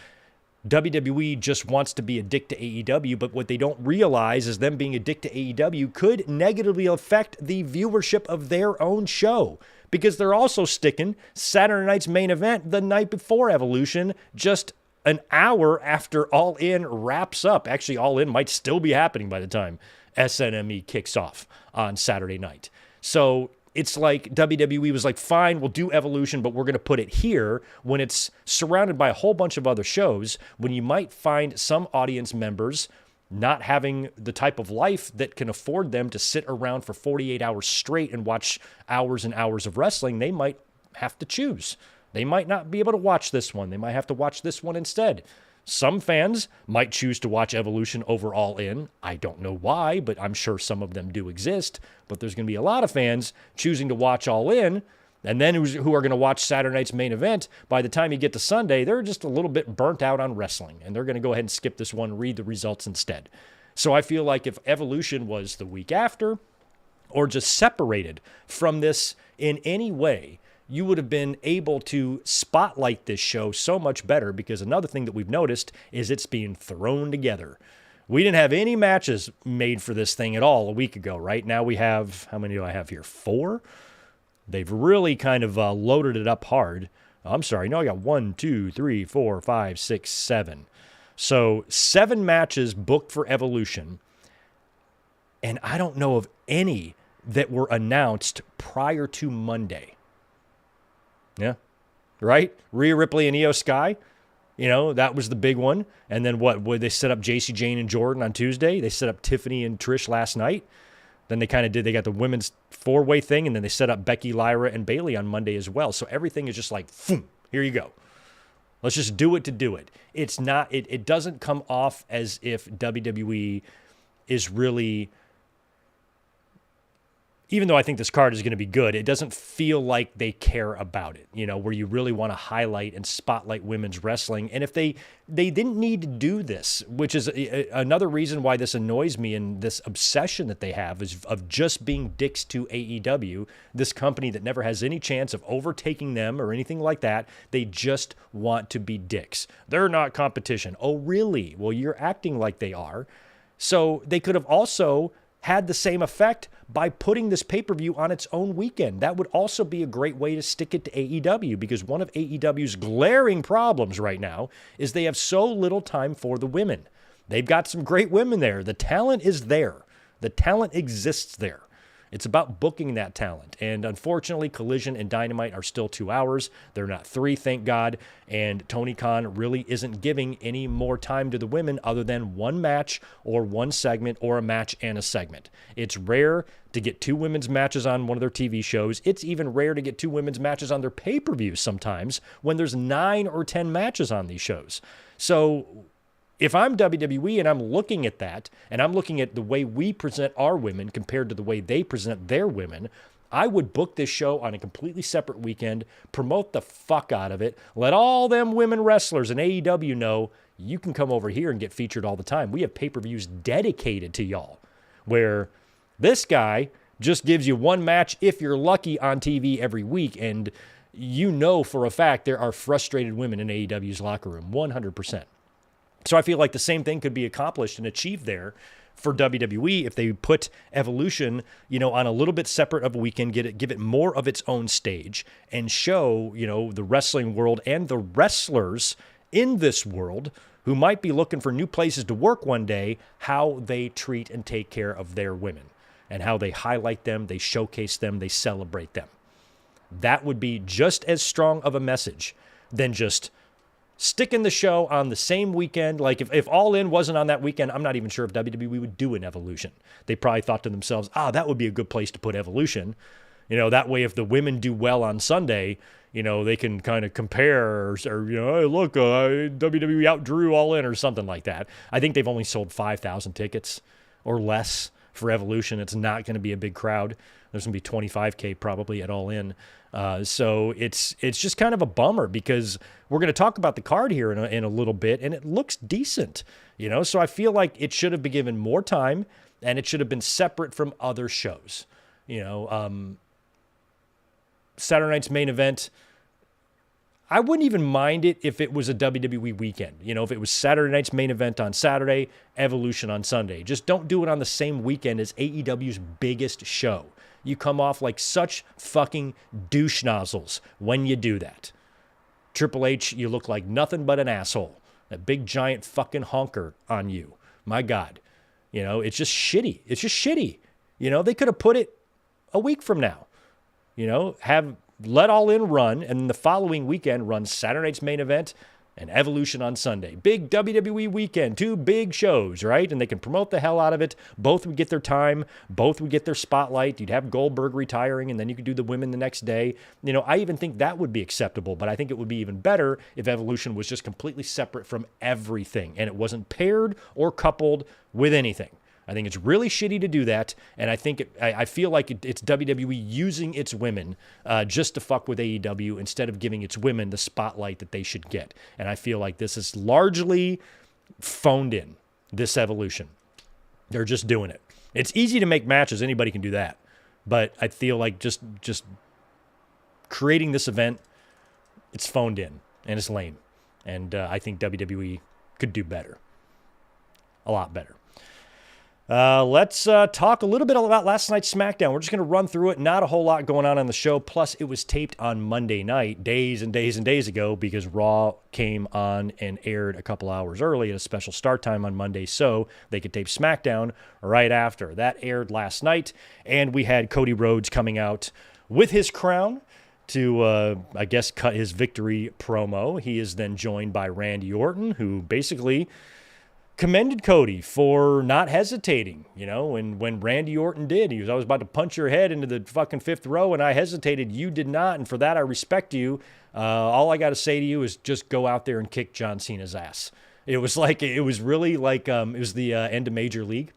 S1: WWE just wants to be a dick to AEW, but what they don't realize is them being a dick to AEW could negatively affect the viewership of their own show, because they're also sticking Saturday night's main event the night before Evolution, just an hour after All In wraps up. Actually, All In might still be happening by the time SNME kicks off on Saturday night. So it's like WWE was like, fine, we'll do Evolution, but we're going to put it here when it's surrounded by a whole bunch of other shows, when you might find some audience members not having the type of life that can afford them to sit around for 48 hours straight and watch hours and hours of wrestling. They might have to choose. They might not be able to watch this one. They might have to watch this one instead. Some fans might choose to watch Evolution over All In. I don't know why, but I'm sure some of them do exist. But there's going to be a lot of fans choosing to watch All In, and then who are going to watch Saturday night's main event. By the time you get to Sunday, they're just a little bit burnt out on wrestling, and they're going to go ahead and skip this one, read the results instead. So I feel like if Evolution was the week after, or just separated from this in any way, you would have been able to spotlight this show so much better, because another thing that we've noticed is it's being thrown together We didn't have any matches made for this thing at all a week ago, right? Now we have, how many do I have here? 4? They've really kind of loaded it up hard. I'm sorry. No, I got 1, 2, 3, 4, 5, 6, 7. So 7 matches booked for Evolution. And I don't know of any that were announced prior to Monday. Yeah, right? Rhea Ripley and Io Sky. That was the big one. And then what they set up JC Jane and Jordan on Tuesday. They set up Tiffany and Trish last night. Then they they got the women's 4-way thing, and then they set up Becky, Lyra, and Bayley on Monday as well. So everything is just like, boom, here you go. Let's just do it to do it. It's not, it doesn't come off as if WWE is really, even though I think this card is going to be good, it doesn't feel like they care about it, where you really want to highlight and spotlight women's wrestling. And if they didn't need to do this, which is another reason why this annoys me, and this obsession that they have is of just being dicks to AEW, this company that never has any chance of overtaking them or anything like that. They just want to be dicks. They're not competition. Oh, really? Well, you're acting like they are. So they could have also had the same effect by putting this pay-per-view on its own weekend. That would also be a great way to stick it to AEW, because one of AEW's glaring problems right now is they have so little time for the women. They've got some great women there. The talent is there. The talent exists there. It's about booking that talent. And unfortunately, Collision and Dynamite are still 2 hours. They're not 3, thank God. And Tony Khan really isn't giving any more time to the women other than one match or one segment, or a match and a segment. It's rare to get 2 women's matches on one of their TV shows. It's even rare to get 2 women's matches on their pay-per-views sometimes, when there's 9 or 10 matches on these shows. So if I'm WWE and I'm looking at that, and I'm looking at the way we present our women compared to the way they present their women, I would book this show on a completely separate weekend, promote the fuck out of it, let all them women wrestlers in AEW know you can come over here and get featured all the time. We have pay-per-views dedicated to y'all, where this guy just gives you one match if you're lucky on TV every week, and for a fact there are frustrated women in AEW's locker room, 100%. So I feel like the same thing could be accomplished and achieved there for WWE if they put Evolution, on a little bit separate of a weekend, give it more of its own stage, and show, the wrestling world and the wrestlers in this world who might be looking for new places to work one day, how they treat and take care of their women, and how they highlight them, they showcase them, they celebrate them. That would be just as strong of a message than just sticking the show on the same weekend. Like if All In wasn't on that weekend, I'm not even sure if WWE would do an Evolution. They probably thought to themselves, that would be a good place to put Evolution. That way if the women do well on Sunday, they can kind of compare, or hey, look, WWE outdrew All In or something like that. I think they've only sold 5,000 tickets or less for Evolution. It's not going to be a big crowd. There's going to be 25K probably at All In. So it's just kind of a bummer, because we're going to talk about the card here in a little bit, and it looks decent, So I feel like it should have been given more time, and it should have been separate from other shows. Saturday night's main event, I wouldn't even mind it if it was a WWE weekend. If it was Saturday night's main event on Saturday, Evolution on Sunday. Just don't do it on the same weekend as AEW's biggest show. You come off like such fucking douche nozzles when you do that. Triple H, you look like nothing but an asshole. That big giant fucking honker on you. My God. It's just shitty. It's just shitty. They could have put it a week from now. Have let All In run, and the following weekend run Saturday night's main event and Evolution on Sunday. Big WWE weekend, 2 big shows, right? And they can promote the hell out of it. Both would get their time. Both would get their spotlight. You'd have Goldberg retiring, and then you could do the women the next day. I even think that would be acceptable, but I think it would be even better if Evolution was just completely separate from everything, and it wasn't paired or coupled with anything. I think it's really shitty to do that, and I feel like it's WWE using its women just to fuck with AEW instead of giving its women the spotlight that they should get. And I feel like this is largely phoned in, this Evolution. They're just doing it. It's easy to make matches. Anybody can do that. But I feel like just creating this event, it's phoned in, and it's lame. And I think WWE could do better. A lot better. Let's talk a little bit about last night's SmackDown. We're just going to run through it. Not a whole lot going on the show. Plus, it was taped on Monday night, days and days and days ago, because Raw came on and aired a couple hours early at a special start time on Monday, so they could tape SmackDown right after. That aired last night, and we had Cody Rhodes coming out with his crown to, I guess, cut his victory promo. He is then joined by Randy Orton, who basically commended Cody for not hesitating, when Randy Orton did. He was, I was about to punch your head into the fucking fifth row, and I hesitated. You did not, and for that I respect you. All I got to say to you is just go out there and kick John Cena's ass. It was really like, it was the end of Major League.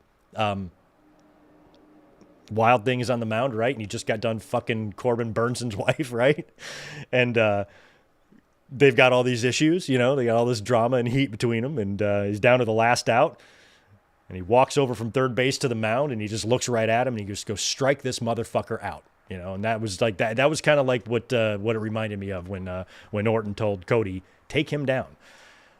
S1: Wild Thing is on the mound, right? And he just got done fucking Corbin Burnson's wife, right? And, they've got all these issues, they got all this drama and heat between them, and he's down to the last out, and he walks over from third base to the mound, and he just looks right at him, and he just goes, strike this motherfucker out, and that was like that. That was kind of like what it reminded me of when Orton told Cody, take him down.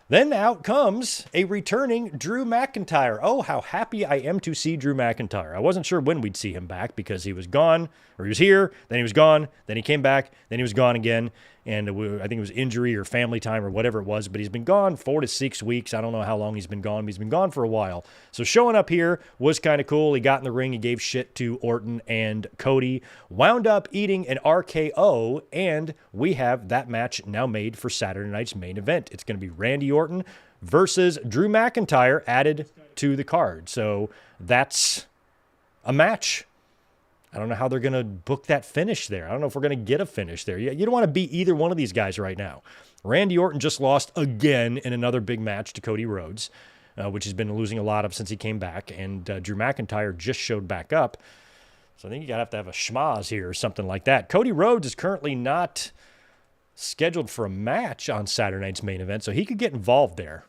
S1: Then out comes a returning Drew McIntyre. Oh, how happy I am to see Drew McIntyre. I wasn't sure when we'd see him back because he was gone, or he was here, then he was gone, then he came back, then he was gone again. And I think it was injury or family time or whatever it was, but he's been gone 4 to 6 weeks. I don't know how long he's been gone, but he's been gone for a while. So showing up here was kind of cool. He got in the ring, he gave shit to Orton and Cody, wound up eating an RKO, and we have that match now made for Saturday night's main event. It's going to be Randy Orton versus Drew McIntyre added to the card. So that's a match. I don't know how they're going to book that finish there. I don't know if we're going to get a finish there. You don't want to beat either one of these guys right now. Randy Orton just lost again in another big match to Cody Rhodes, which he's been losing a lot of since he came back. And Drew McIntyre just showed back up. So I think you got to have a schmaz here or something like that. Cody Rhodes is currently not scheduled for a match on Saturday night's main event, so he could get involved there.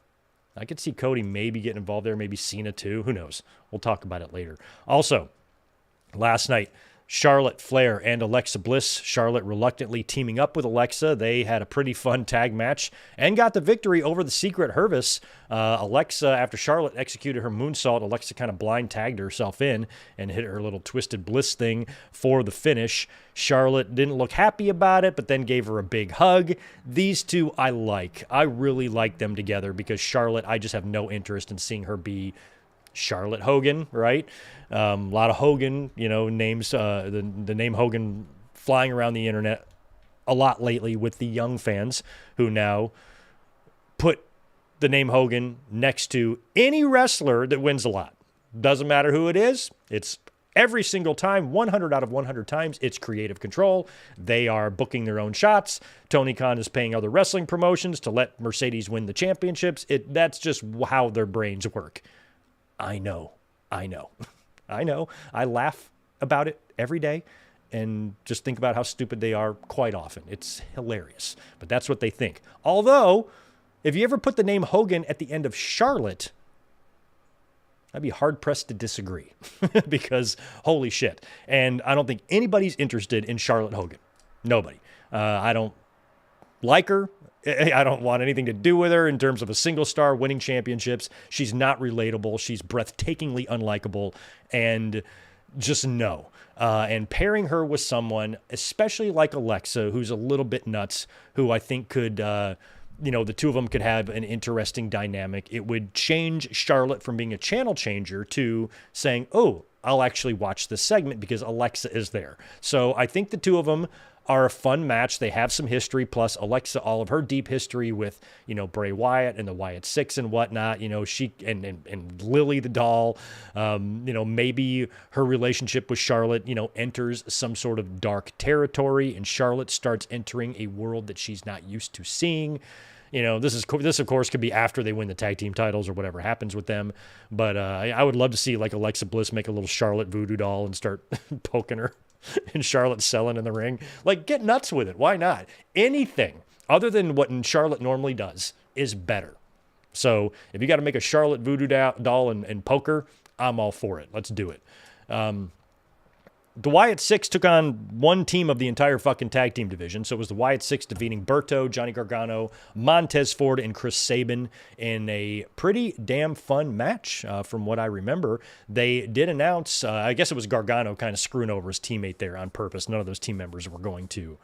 S1: I could see Cody maybe getting involved there, maybe Cena too. Who knows? We'll talk about it later. Also, last night, Charlotte Flair and Alexa Bliss. Charlotte reluctantly teaming up with Alexa. They had a pretty fun tag match and got the victory over the Secret Hervis. Alexa, after Charlotte executed her moonsault, Alexa kind of blind tagged herself in and hit her little twisted bliss thing for the finish. Charlotte didn't look happy about it, but then gave her a big hug. These two I like. I really like them together because Charlotte, I just have no interest in seeing her be Charlotte Hogan, right? A lot of Hogan, names, the name Hogan flying around the internet a lot lately with the young fans who now put the name Hogan next to any wrestler that wins a lot. Doesn't matter who it is. It's every single time, 100 out of 100 times, it's creative control. They are booking their own shots. Tony Khan is paying other wrestling promotions to let Mercedes win the championships. That's just how their brains work. I know. I laugh about it every day and just think about how stupid they are quite often. It's hilarious, but that's what they think. Although, if you ever put the name Hogan at the end of Charlotte, I'd be hard-pressed to disagree because holy shit. And I don't think anybody's interested in Charlotte Hogan. Nobody. I don't like her. I don't want anything to do with her in terms of a single star winning championships. She's not relatable. She's breathtakingly unlikable, and just no. And pairing her with someone, especially like Alexa, who's a little bit nuts, who I think could, the two of them could have an interesting dynamic. It would change Charlotte from being a channel changer to saying, oh, I'll actually watch this segment because Alexa is there. So I think the two of them are a fun match. They have some history, plus Alexa, all of her deep history with, Bray Wyatt and the Wyatt Six and whatnot, she and Lily the doll, maybe her relationship with Charlotte, enters some sort of dark territory and Charlotte starts entering a world that she's not used to seeing. This of course could be after they win the tag team titles or whatever happens with them. But I would love to see like Alexa Bliss make a little Charlotte voodoo doll and start poking her. And Charlotte selling in the ring. Like, get nuts with it. Why not? Anything other than what Charlotte normally does is better. So if you got to make a Charlotte voodoo doll and poker, I'm all for it. Let's do it. the Wyatt Six took on one team of the entire fucking tag team division. So it was the Wyatt Six defeating Berto, Johnny Gargano, Montez Ford, and Chris Sabin in a pretty damn fun match. From what I remember, they did announce, I guess it was Gargano kind of screwing over his teammate there on purpose. None of those team members were going to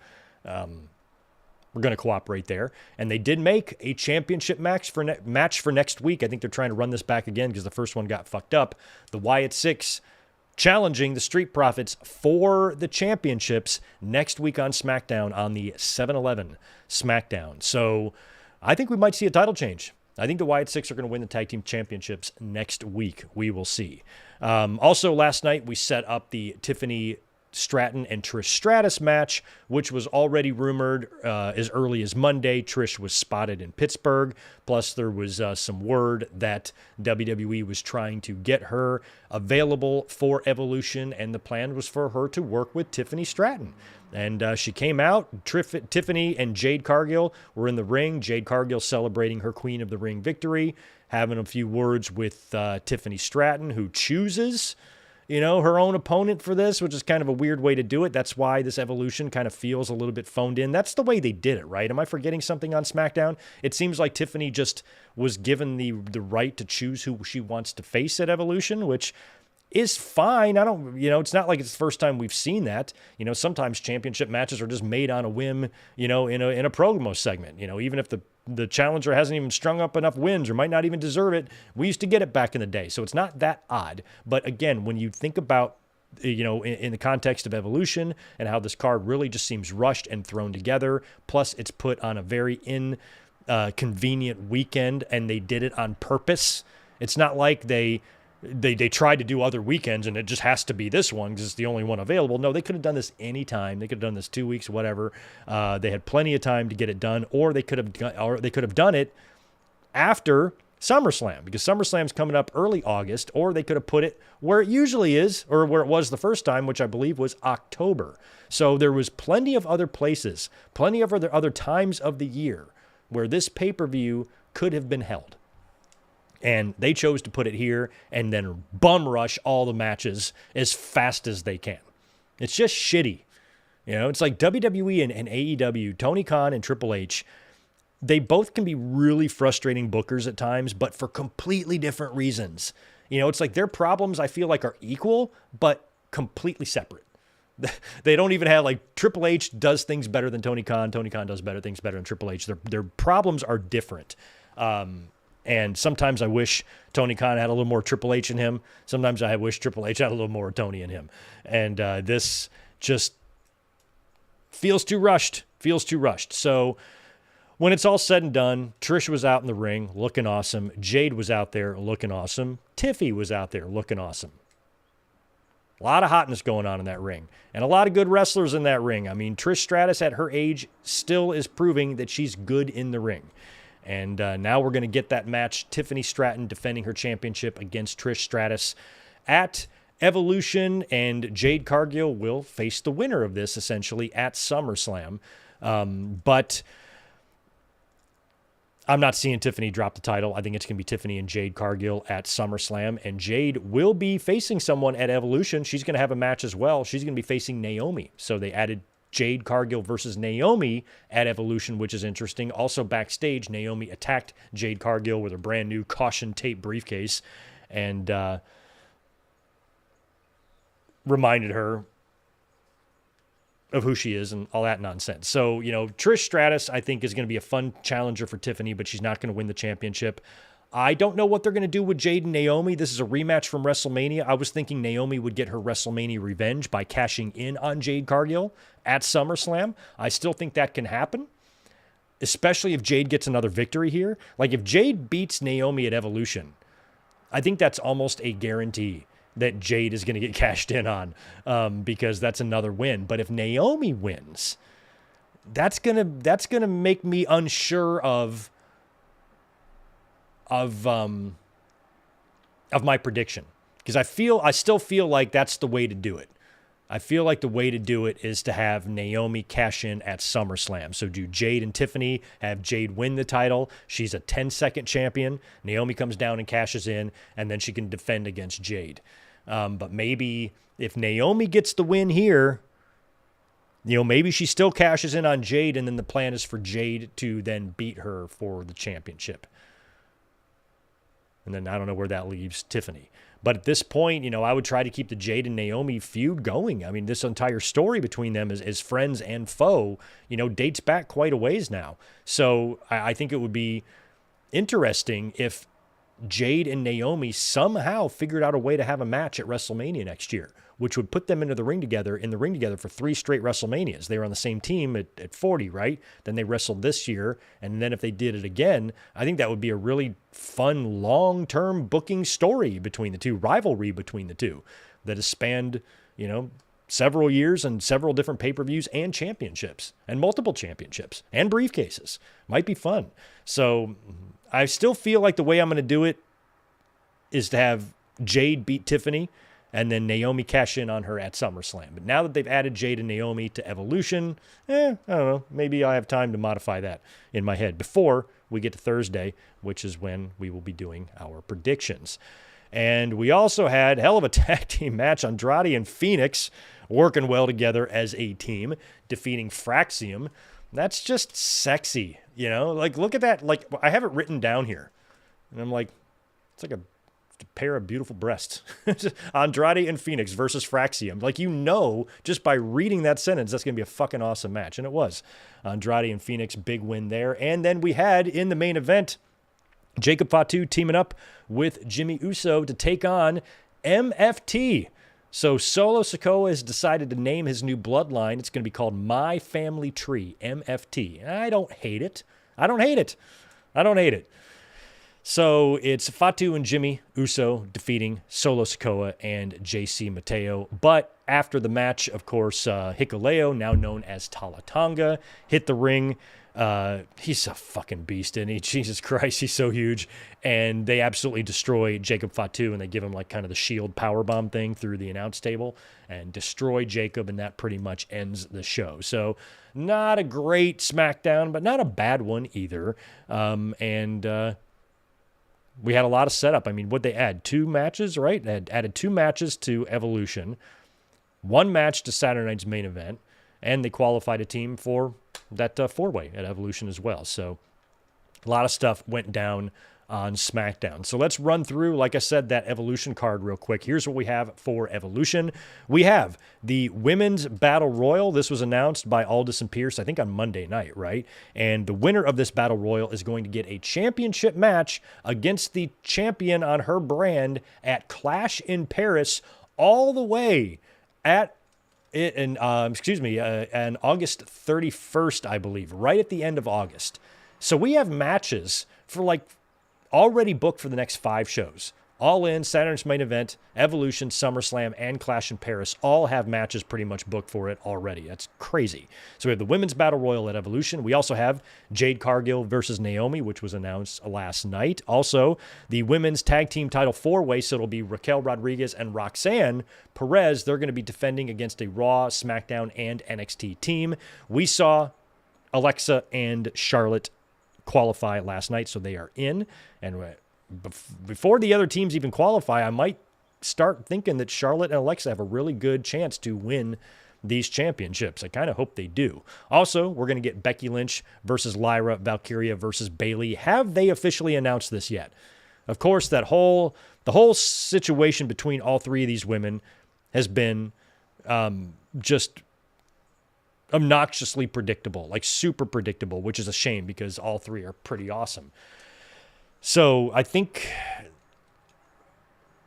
S1: cooperate there. And they did make a championship match for next week. I think they're trying to run this back again because the first one got fucked up. The Wyatt Six challenging the Street Profits for the championships next week on SmackDown on the 7-11 SmackDown. So I think we might see a title change. I think the Wyatt Six are going to win the tag team championships next week. We will see. Also, last night we set up the Tiffany Stratton and Trish Stratus match, which was already rumored as early as Monday. Trish was spotted in Pittsburgh. Plus, there was some word that WWE was trying to get her available for Evolution, and the plan was for her to work with Tiffany Stratton. And she came out. Tiffany and Jade Cargill were in the ring. Jade Cargill celebrating her Queen of the Ring victory, having a few words with Tiffany Stratton, who chooses her own opponent for this, which is kind of a weird way to do it. That's why this Evolution kind of feels a little bit phoned in. That's the way they did it, right? Am I forgetting something on SmackDown? It seems like Tiffany just was given the right to choose who she wants to face at Evolution, which is fine. It's not like it's the first time we've seen that. Sometimes championship matches are just made on a whim, in a promo segment. Even if the challenger hasn't even strung up enough wins or might not even deserve it. We used to get it back in the day. So it's not that odd. But again, when you think about, in the context of Evolution and how this card really just seems rushed and thrown together, plus it's put on a very inconvenient weekend, and they did it on purpose. It's not like they tried to do other weekends and it just has to be this one because it's the only one available. No, they could have done this anytime. They could have done this 2 weeks, whatever. They had plenty of time to get it done, or they could have done it after SummerSlam, because SummerSlam's coming up early August, or they could have put it where it usually is, or where it was the first time, which I believe was October. So there was plenty of other places, plenty of other times of the year where this pay-per-view could have been held. And they chose to put it here and then bum rush all the matches as fast as they can. It's just shitty. It's like WWE and AEW, Tony Khan and Triple H, they both can be really frustrating bookers at times, but for completely different reasons. It's like their problems, I feel like, are equal, but completely separate. They don't even have, like, Triple H does things better than Tony Khan. Tony Khan does things better than Triple H. Their problems are different. And sometimes I wish Tony Khan had a little more Triple H in him. Sometimes I wish Triple H had a little more Tony in him. And this just feels too rushed. So when it's all said and done, Trish was out in the ring looking awesome. Jade was out there looking awesome. Tiffy was out there looking awesome. A lot of hotness going on in that ring. And a lot of good wrestlers in that ring. I mean, Trish Stratus at her age still is proving that she's good in the ring. And now we're going to get that match, Tiffany Stratton defending her championship against Trish Stratus at Evolution, and Jade Cargill will face the winner of this, essentially, at SummerSlam. But I'm not seeing Tiffany drop the title. I think it's going to be Tiffany and Jade Cargill at SummerSlam, and Jade will be facing someone at Evolution. She's going to have a match as well. She's going to be facing Naomi. So they added Jade Cargill versus Naomi at Evolution, which is interesting. Also backstage, Naomi attacked Jade Cargill with her brand new caution tape briefcase and reminded her of who she is and all that nonsense. So, Trish Stratus, I think, is going to be a fun challenger for Tiffany, but she's not going to win the championship. I don't know what they're going to do with Jade and Naomi. This is a rematch from WrestleMania. I was thinking Naomi would get her WrestleMania revenge by cashing in on Jade Cargill at SummerSlam. I still think that can happen, especially if Jade gets another victory here. Like, if Jade beats Naomi at Evolution, I think that's almost a guarantee that Jade is going to get cashed in on, because that's another win. But if Naomi wins, that's gonna make me unsure of my prediction, because I still feel like that's the way to do it. I feel like the way to do it is to have Naomi cash in at SummerSlam. So do Jade and Tiffany, have Jade win the title. She's a 10-second champion. Naomi comes down and cashes in, and then she can defend against Jade. But maybe if Naomi gets the win here, maybe she still cashes in on Jade, and then the plan is for Jade to then beat her for the championship. And then I don't know where that leaves Tiffany. But at this point, I would try to keep the Jade and Naomi feud going. I mean, this entire story between them as friends and foe, dates back quite a ways now. So I think it would be interesting if Jade and Naomi somehow figured out a way to have a match at WrestleMania next year, which would put them in the ring together for 3 straight WrestleManias. They were on the same team at 40, right? Then they wrestled this year. And then if they did it again, I think that would be a really fun long-term booking story between the two, rivalry between the two that has spanned, several years and several different pay-per-views and championships and multiple championships and briefcases. Might be fun. So I still feel like the way I'm going to do it is to have Jade beat Tiffany and then Naomi cash in on her at SummerSlam. But now that they've added Jade and Naomi to Evolution, I don't know. Maybe I have time to modify that in my head before we get to Thursday, which is when we will be doing our predictions. And we also had hell of a tag team match. Andrade and Phoenix working well together as a team, defeating Fraxium. That's just sexy, Look at that. Like, I have it written down here. And I'm like, it's like a pair of beautiful breasts. Andrade and Phoenix versus Fraxium. Like, just by reading that sentence, that's going to be a fucking awesome match. And it was. Andrade and Phoenix, big win there. And then we had in the main event, Jacob Fatu teaming up with Jimmy Uso to take on MFT. So Solo Sikoa has decided to name his new bloodline. It's going to be called My Family Tree, MFT. I don't hate it. So it's Fatu and Jimmy Uso defeating Solo Sikoa and JC Mateo. But after the match, of course, Hikuleo, now known as Talatanga, hit the ring. He's a fucking beast, isn't he? Jesus Christ, he's so huge. And they absolutely destroy Jacob Fatu, and they give him like kind of the shield powerbomb thing through the announce table and destroy Jacob, and that pretty much ends the show. So not a great SmackDown, but not a bad one either. We had a lot of setup. I mean, what'd they add? 2 matches, right? They had added 2 matches to Evolution, 1 match to Saturday night's main event, and they qualified a team for that 4-way at Evolution as well. So a lot of stuff went down on SmackDown. So let's run through, like I said, that Evolution card real quick. Here's what we have for Evolution. We have the Women's Battle Royal. This was announced by Aldis and Pierce, I think on Monday night, right? And the winner of this Battle Royal is going to get a championship match against the champion on her brand at Clash in Paris all the way at on August 31st, I believe, right at the end of August. So we have matches for already booked for the next 5 shows. All in, Saturn's main event, Evolution, SummerSlam, and Clash in Paris all have matches pretty much booked for it already. That's crazy. So we have the Women's Battle Royal at Evolution. We also have Jade Cargill versus Naomi, which was announced last night. Also, the Women's Tag Team Title 4-way, so it'll be Raquel Rodriguez and Roxanne Perez. They're going to be defending against a Raw, SmackDown, and NXT team. We saw Alexa and Charlotte qualify last night, so they are in. And before the other teams even qualify, I might start thinking that Charlotte and Alexa have a really good chance to win these championships. I kind of hope they do. Also, we're going to get Becky Lynch versus Lyra, Valkyria versus Bayley. Have they officially announced this yet? Of course, the whole situation between all 3 of these women has been just obnoxiously predictable, super predictable, which is a shame because all 3 are pretty awesome. So I think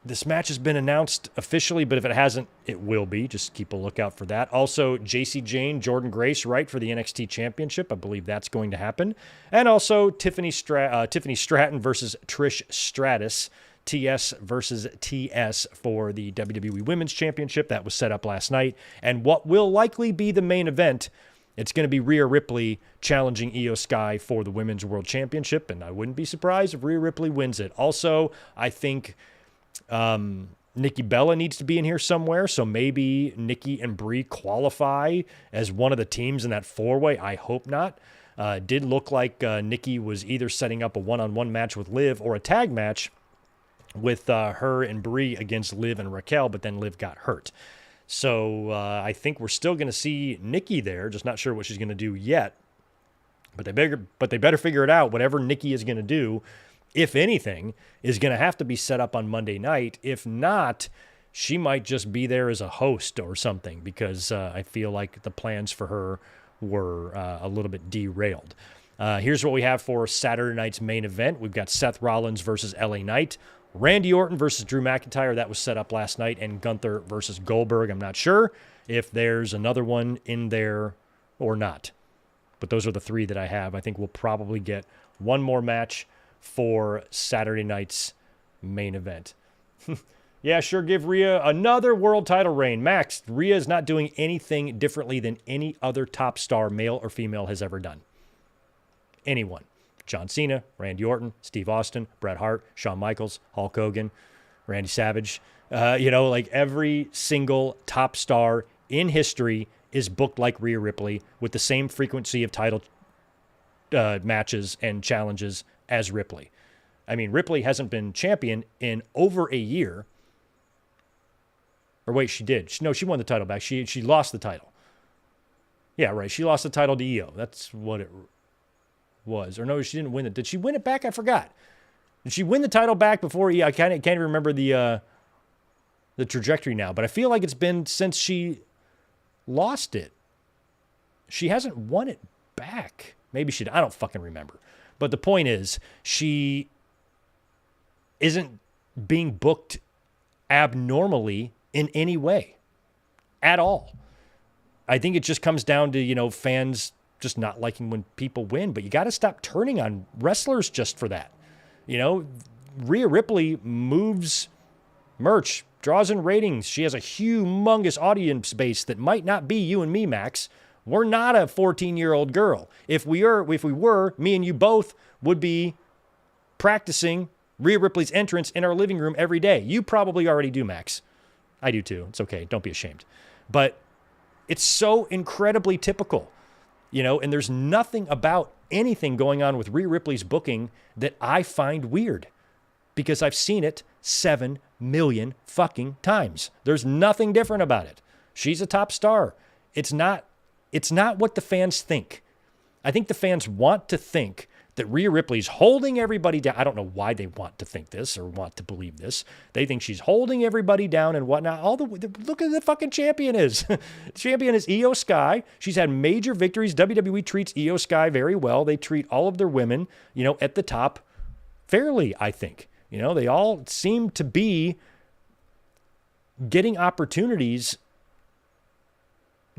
S1: this match has been announced officially, but if it hasn't, it will be. Just keep a lookout for that. Also, JC Jane, Jordan Grace, right, for the NXT Championship. I believe that's going to happen. And also Tiffany Stratton versus Trish Stratus. TS versus TS for the WWE Women's Championship. That was set up last night. And what will likely be the main event, it's going to be Rhea Ripley challenging Io Sky for the Women's World Championship, and I wouldn't be surprised if Rhea Ripley wins it. Also, I think Nikki Bella needs to be in here somewhere, so maybe Nikki and Brie qualify as one of the teams in that 4-way. I hope not. It did look like Nikki was either setting up a one-on-one match with Liv or a tag match with her and Brie against Liv and Raquel, but then Liv got hurt. So I think we're still going to see Nikki there, just not sure what she's going to do yet. But they better figure it out. Whatever Nikki is going to do, if anything, is going to have to be set up on Monday night. If not, she might just be there as a host or something, because I feel like the plans for her were a little bit derailed. Here's what we have for Saturday night's main event. We've got Seth Rollins versus LA Knight, Randy Orton versus Drew McIntyre. That was set up last night, and Gunther versus Goldberg. I'm not sure if there's another one in there or not. But those are the three that I have. I think we'll probably get one more match for Saturday night's main event. Yeah, sure, give Rhea another world title reign. Max, Rhea is not doing anything differently than any other top star, male or female, has ever done. Anyone. John Cena, Randy Orton, Steve Austin, Bret Hart, Shawn Michaels, Hulk Hogan, Randy Savage. Like every single top star in history is booked like Rhea Ripley with the same frequency of title matches and challenges as Ripley. I mean, Ripley hasn't been champion in over a year. Or wait, she did. No, she won the title back. She lost the title. Yeah, right. She lost the title to Io. That's what it was. Or no, she didn't win it. Did she win it back? I forgot. Did she win the title back before Io? I can't even remember the trajectory now. But I feel like it's been since she lost it. She hasn't won it back. Maybe she did. I don't fucking remember. But the point is, she isn't being booked abnormally in any way at all. I think it just comes down to, fans just not liking when people win, but you got to stop turning on wrestlers just for that. Rhea Ripley moves merch, draws in ratings. She has a humongous audience base that might not be you and me, Max. We're not a 14-year-old girl. If we were, me and you both would be practicing Rhea Ripley's entrance in our living room every day. You probably already do, Max. I do too. It's okay. Don't be ashamed. But it's so incredibly typical, and there's nothing about anything going on with Rhea Ripley's booking that I find weird, because I've seen it 7 million fucking times. There's nothing different about it. She's a top star. It's not what the fans think. I think the fans want to think that Rhea Ripley's holding everybody down. I don't know why they want to think this or want to believe this. They think she's holding everybody down and whatnot. Look at the fucking champion is. The champion is Io Sky. She's had major victories. WWE treats Io Sky very well. They treat all of their women, at the top fairly, I think. They all seem to be getting opportunities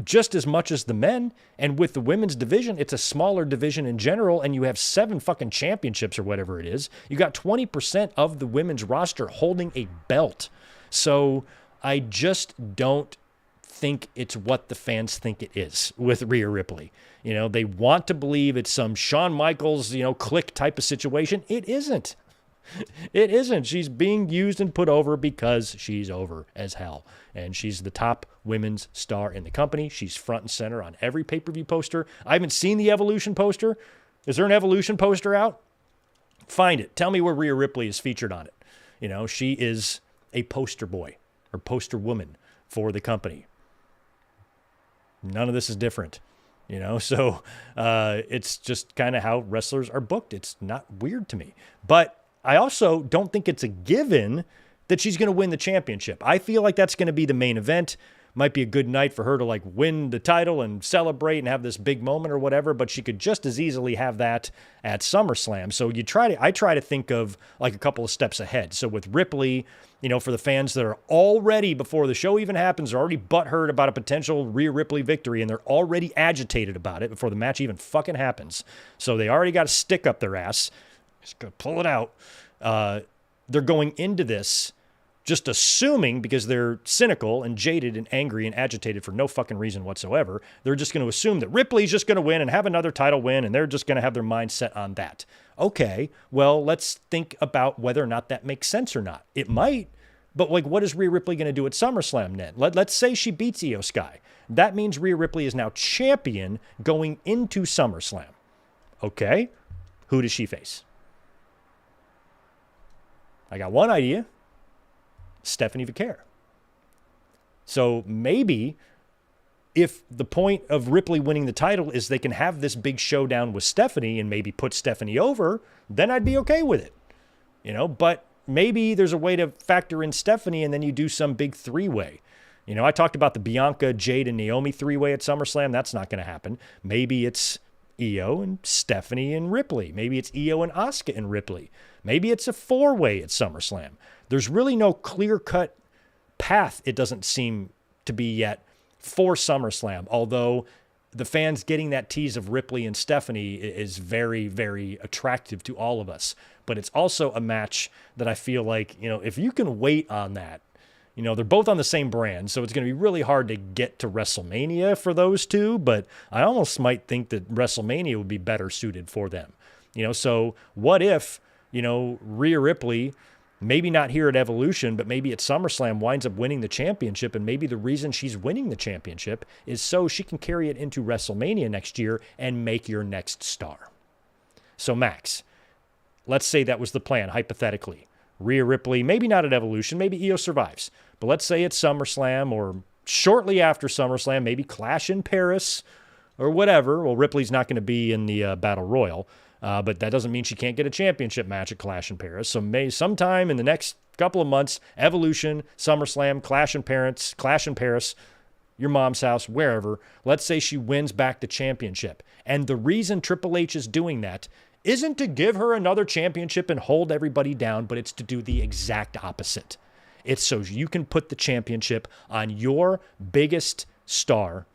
S1: just as much as the men. And with the women's division, it's a smaller division in general, and you have 7 fucking championships or whatever it is. You got 20% of the women's roster holding a belt. So I just don't think it's what the fans think it is with Rhea Ripley. They want to believe it's some Shawn Michaels, click type of situation. It isn't. It isn't. She's being used and put over because she's over as hell. And she's the top women's star in the company. She's front and center on every pay-per-view poster. I haven't seen the Evolution poster. Is there an Evolution poster out? Find it. Tell me where Rhea Ripley is featured on it. She is a poster boy or poster woman for the company. None of this is different. So it's just kind of how wrestlers are booked. It's not weird to me. But I also don't think it's a given that she's going to win the championship. I feel like that's going to be the main event. Might be a good night for her to win the title and celebrate and have this big moment or whatever, but she could just as easily have that at SummerSlam. So I try to think of a couple of steps ahead. So with Ripley, for the fans that are already, before the show even happens, are already butthurt about a potential Rhea Ripley victory, and they're already agitated about it before the match even fucking happens. So they already got a stick up their ass. Just going to pull it out. They're going into this just assuming, because they're cynical and jaded and angry and agitated for no fucking reason whatsoever, they're just going to assume that Ripley's just going to win and have another title win, and they're just going to have their mind set on that. Okay, well, let's think about whether or not that makes sense or not. It might, but what is Rhea Ripley going to do at SummerSlam then? Let's say she beats Io Sky. That means Rhea Ripley is now champion going into SummerSlam. Okay, who does she face? I got one idea. Stephanie Vaquer. So maybe if the point of Ripley winning the title is they can have this big showdown with Stephanie and maybe put Stephanie over, then I'd be okay with it. But maybe there's a way to factor in Stephanie and then you do some big three-way. I talked about the Bianca, Jade, and Naomi three-way at SummerSlam. That's not going to happen. Maybe it's Io and Stephanie and Ripley. Maybe it's Io and Asuka and Ripley. Maybe it's a four-way at SummerSlam. There's really no clear-cut path, it doesn't seem to be yet, for SummerSlam, although the fans getting that tease of Ripley and Stephanie is very, very attractive to all of us. But it's also a match that I feel like, if you can wait on that, they're both on the same brand, so it's going to be really hard to get to WrestleMania for those two, but I almost might think that WrestleMania would be better suited for them. So what if, Rhea Ripley, maybe not here at Evolution, but maybe at SummerSlam, winds up winning the championship, and maybe the reason she's winning the championship is so she can carry it into WrestleMania next year and make your next star. So Max, let's say that was the plan, hypothetically. Rhea Ripley, maybe not at Evolution, maybe Io survives, but let's say it's SummerSlam or shortly after SummerSlam, maybe Clash in Paris or whatever. Well, Ripley's not going to be in the Battle Royal. But that doesn't mean she can't get a championship match at Clash in Paris. So sometime in the next couple of months, Evolution, SummerSlam, Clash in Paris, your mom's house, wherever, let's say she wins back the championship. And the reason Triple H is doing that isn't to give her another championship and hold everybody down, but it's to do the exact opposite. It's so you can put the championship on your biggest star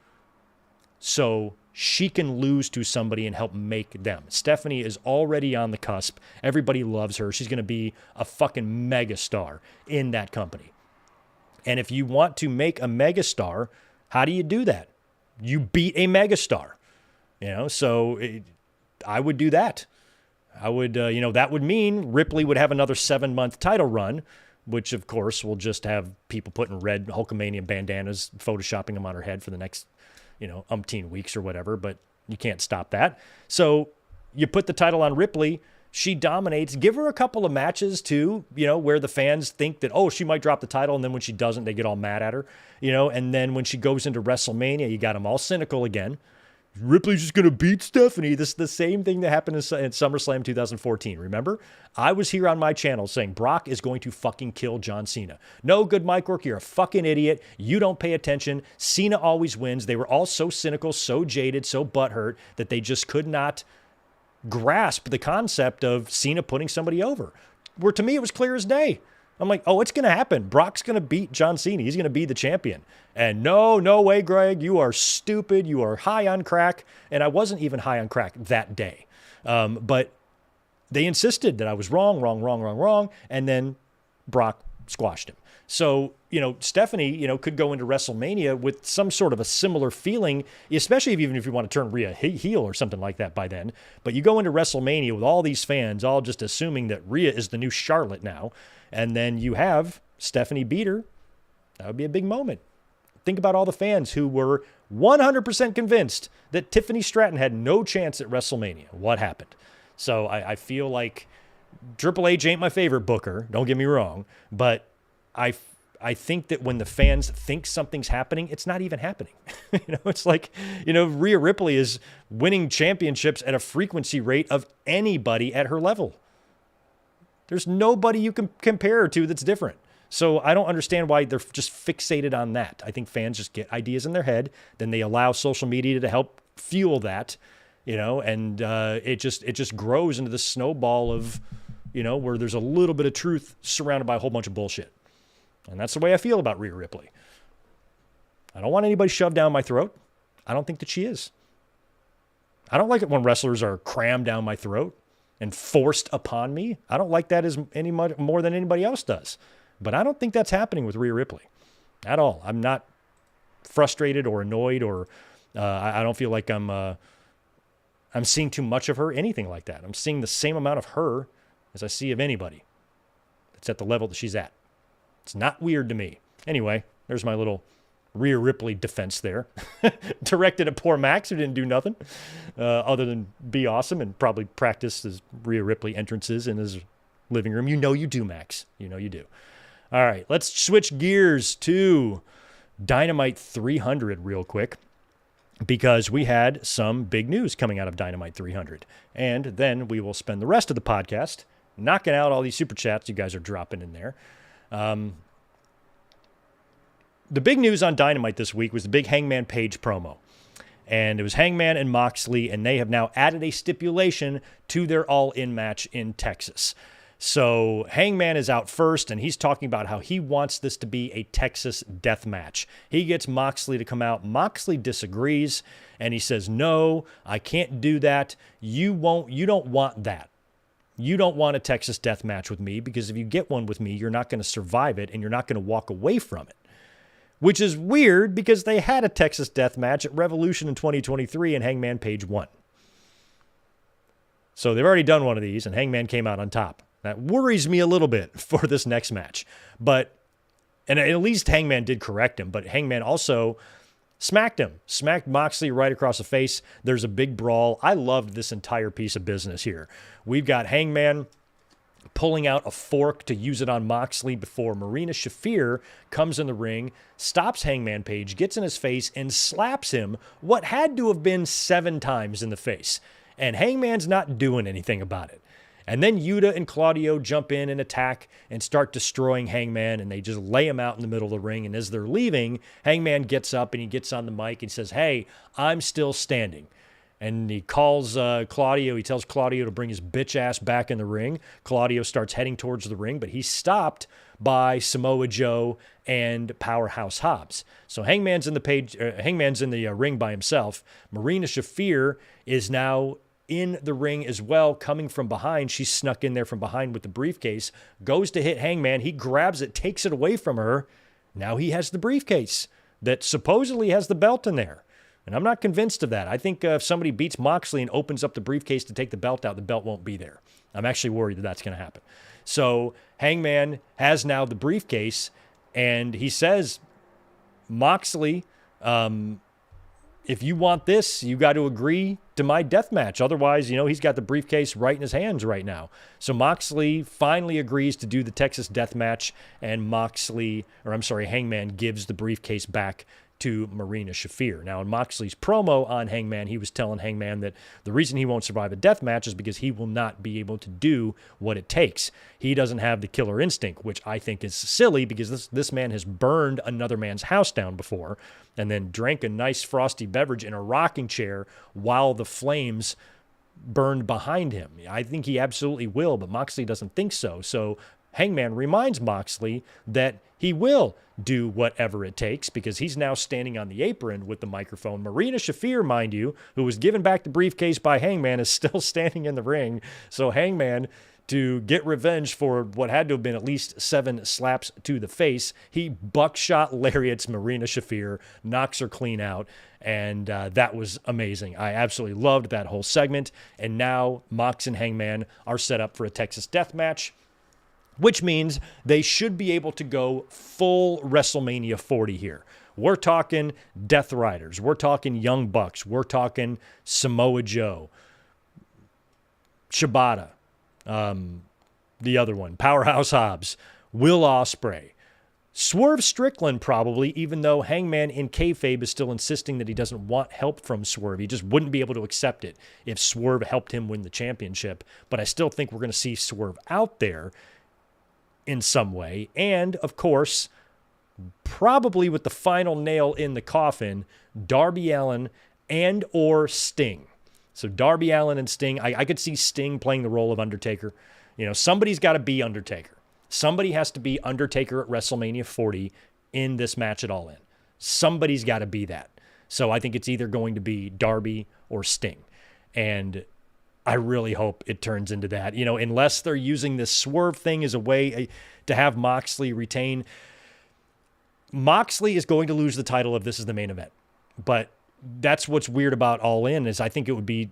S1: so she can lose to somebody and help make them. Stephanie is already on the cusp. Everybody loves her. She's going to be a fucking megastar in that company. And if you want to make a megastar, how do you do that? You beat a megastar. I would do that. I would, that would mean Ripley would have another 7-month title run, which of course will just have people putting red Hulkamania bandanas, photoshopping them on her head for the next umpteen weeks or whatever, but you can't stop that. So you put the title on Ripley, she dominates, give her a couple of matches too, where the fans think that, she might drop the title, and then when she doesn't, they get all mad at her, and then when she goes into WrestleMania, you got them all cynical again. Ripley's just going to beat Stephanie. This is the same thing that happened in SummerSlam 2014. Remember? I was here on my channel saying Brock is going to fucking kill John Cena. No, good mic work. You're a fucking idiot. You don't pay attention. Cena always wins. They were all so cynical, so jaded, so butthurt that they just could not grasp the concept of Cena putting somebody over. Where to me, it was clear as day. I'm like, it's going to happen. Brock's going to beat John Cena. He's going to be the champion. And no way, Greg. You are stupid. You are high on crack. And I wasn't even high on crack that day. But they insisted that I was wrong. And then Brock squashed him. So, Stephanie, could go into WrestleMania with some sort of a similar feeling, especially even if you want to turn Rhea heel or something like that by then. But you go into WrestleMania with all these fans all just assuming that Rhea is the new Charlotte now. And then you have Stephanie beat her. That would be a big moment. Think about all the fans who were 100% convinced that Tiffany Stratton had no chance at WrestleMania. What happened? So I feel like Triple H ain't my favorite booker. Don't get me wrong. But I think that when the fans think something's happening, it's not even happening. It's like, Rhea Ripley is winning championships at a frequency rate of anybody at her level. There's nobody you can compare her to that's different. So I don't understand why they're just fixated on that. I think fans just get ideas in their head, then they allow social media to help fuel that, and it just grows into this snowball of, where there's a little bit of truth surrounded by a whole bunch of bullshit. And that's the way I feel about Rhea Ripley. I don't want anybody shoved down my throat. I don't think that she is. I don't like it when wrestlers are crammed down my throat and forced upon me. I don't like that any more than anybody else does. But I don't think that's happening with Rhea Ripley at all. I'm not frustrated or annoyed, or I don't feel like I'm seeing too much of her, anything like that. I'm seeing the same amount of her as I see of anybody that's at the level that she's at. It's not weird to me. Anyway, there's my little Rhea Ripley defense there. Directed at poor Max, who didn't do nothing other than be awesome and probably practice his Rhea Ripley entrances in his living room. You know you do, Max. You know you do. All right, let's switch gears to Dynamite 300 real quick, because we had some big news coming out of Dynamite 300. And then we will spend the rest of the podcast knocking out all these super chats you guys are dropping in there. The big news on Dynamite this week was the big Hangman Page promo. And it was Hangman and Moxley, and they have now added a stipulation to their All-In match in Texas. So Hangman is out first, and he's talking about how he wants this to be a Texas death match. He gets Moxley to come out. Moxley disagrees, and he says, no, I can't do that. You don't want that. You don't want a Texas death match with me, because if you get one with me, you're not going to survive it, and you're not going to walk away from it. Which is weird, because they had a Texas death match at Revolution in 2023, and Hangman Page won. So they've already done one of these, and Hangman came out on top. That worries me a little bit for this next match. And at least Hangman did correct him, but Hangman also smacked Moxley right across the face. There's a big brawl. I loved this entire piece of business here. We've got Hangman pulling out a fork to use it on Moxley before Marina Shafir comes in the ring, stops Hangman Page, gets in his face, and slaps him what had to have been 7 times in the face. And Hangman's not doing anything about it. And then Yuta and Claudio jump in and attack and start destroying Hangman, and they just lay him out in the middle of the ring. And as they're leaving, Hangman gets up and he gets on the mic and says, hey, I'm still standing. And he calls Claudio. He tells Claudio to bring his bitch ass back in the ring. Claudio starts heading towards the ring, but he's stopped by Samoa Joe and Powerhouse Hobbs. So Hangman's in the ring by himself. Marina Shafir is now in the ring as well, coming from behind. She snuck in there from behind with the briefcase, goes to hit Hangman. He grabs it, takes it away from her. Now he has the briefcase that supposedly has the belt in there. And I'm not convinced of that. I think if somebody beats Moxley and opens up the briefcase to take the belt out, the belt won't be there. I'm actually worried that that's going to happen. So Hangman has now the briefcase, and he says, Moxley, if you want this, you got to agree to my death match. Otherwise, he's got the briefcase right in his hands right now. So Moxley finally agrees to do the Texas death match, and Hangman gives the briefcase back to Marina Shafir. Now, in Moxley's promo on Hangman, he was telling Hangman that the reason he won't survive a death match is because he will not be able to do what it takes. He doesn't have the killer instinct, which I think is silly, because this man has burned another man's house down before and then drank a nice frosty beverage in a rocking chair while the flames burned behind him. I think he absolutely will, but Moxley doesn't think so. So Hangman reminds Moxley that he will do whatever it takes, because he's now standing on the apron with the microphone. Marina Shafir, mind you, who was given back the briefcase by Hangman, is still standing in the ring. So Hangman, to get revenge for what had to have been at least 7 slaps to the face, he buckshot lariats Marina Shafir, knocks her clean out, and that was amazing. I absolutely loved that whole segment. And now Mox and Hangman are set up for a Texas death match, which means they should be able to go full WrestleMania 40 here. We're talking Death Riders. We're talking Young Bucks. We're talking Samoa Joe, Shibata, the other one, Powerhouse Hobbs, Will Ospreay, Swerve Strickland probably, even though Hangman in kayfabe is still insisting that he doesn't want help from Swerve. He just wouldn't be able to accept it if Swerve helped him win the championship. But I still think we're going to see Swerve out there in some way. And, of course, probably with the final nail in the coffin, Darby Allin and or Sting. So Darby Allin and Sting, I could see Sting playing the role of Undertaker. Somebody's got to be Undertaker. Somebody has to be Undertaker at WrestleMania 40 in this match at All In. Somebody's got to be that. So I think it's either going to be Darby or Sting. And I really hope it turns into that, unless they're using this Swerve thing as a way to have Moxley retain. Moxley is going to lose the title if this is the main event. But that's what's weird about All In, is I think it would be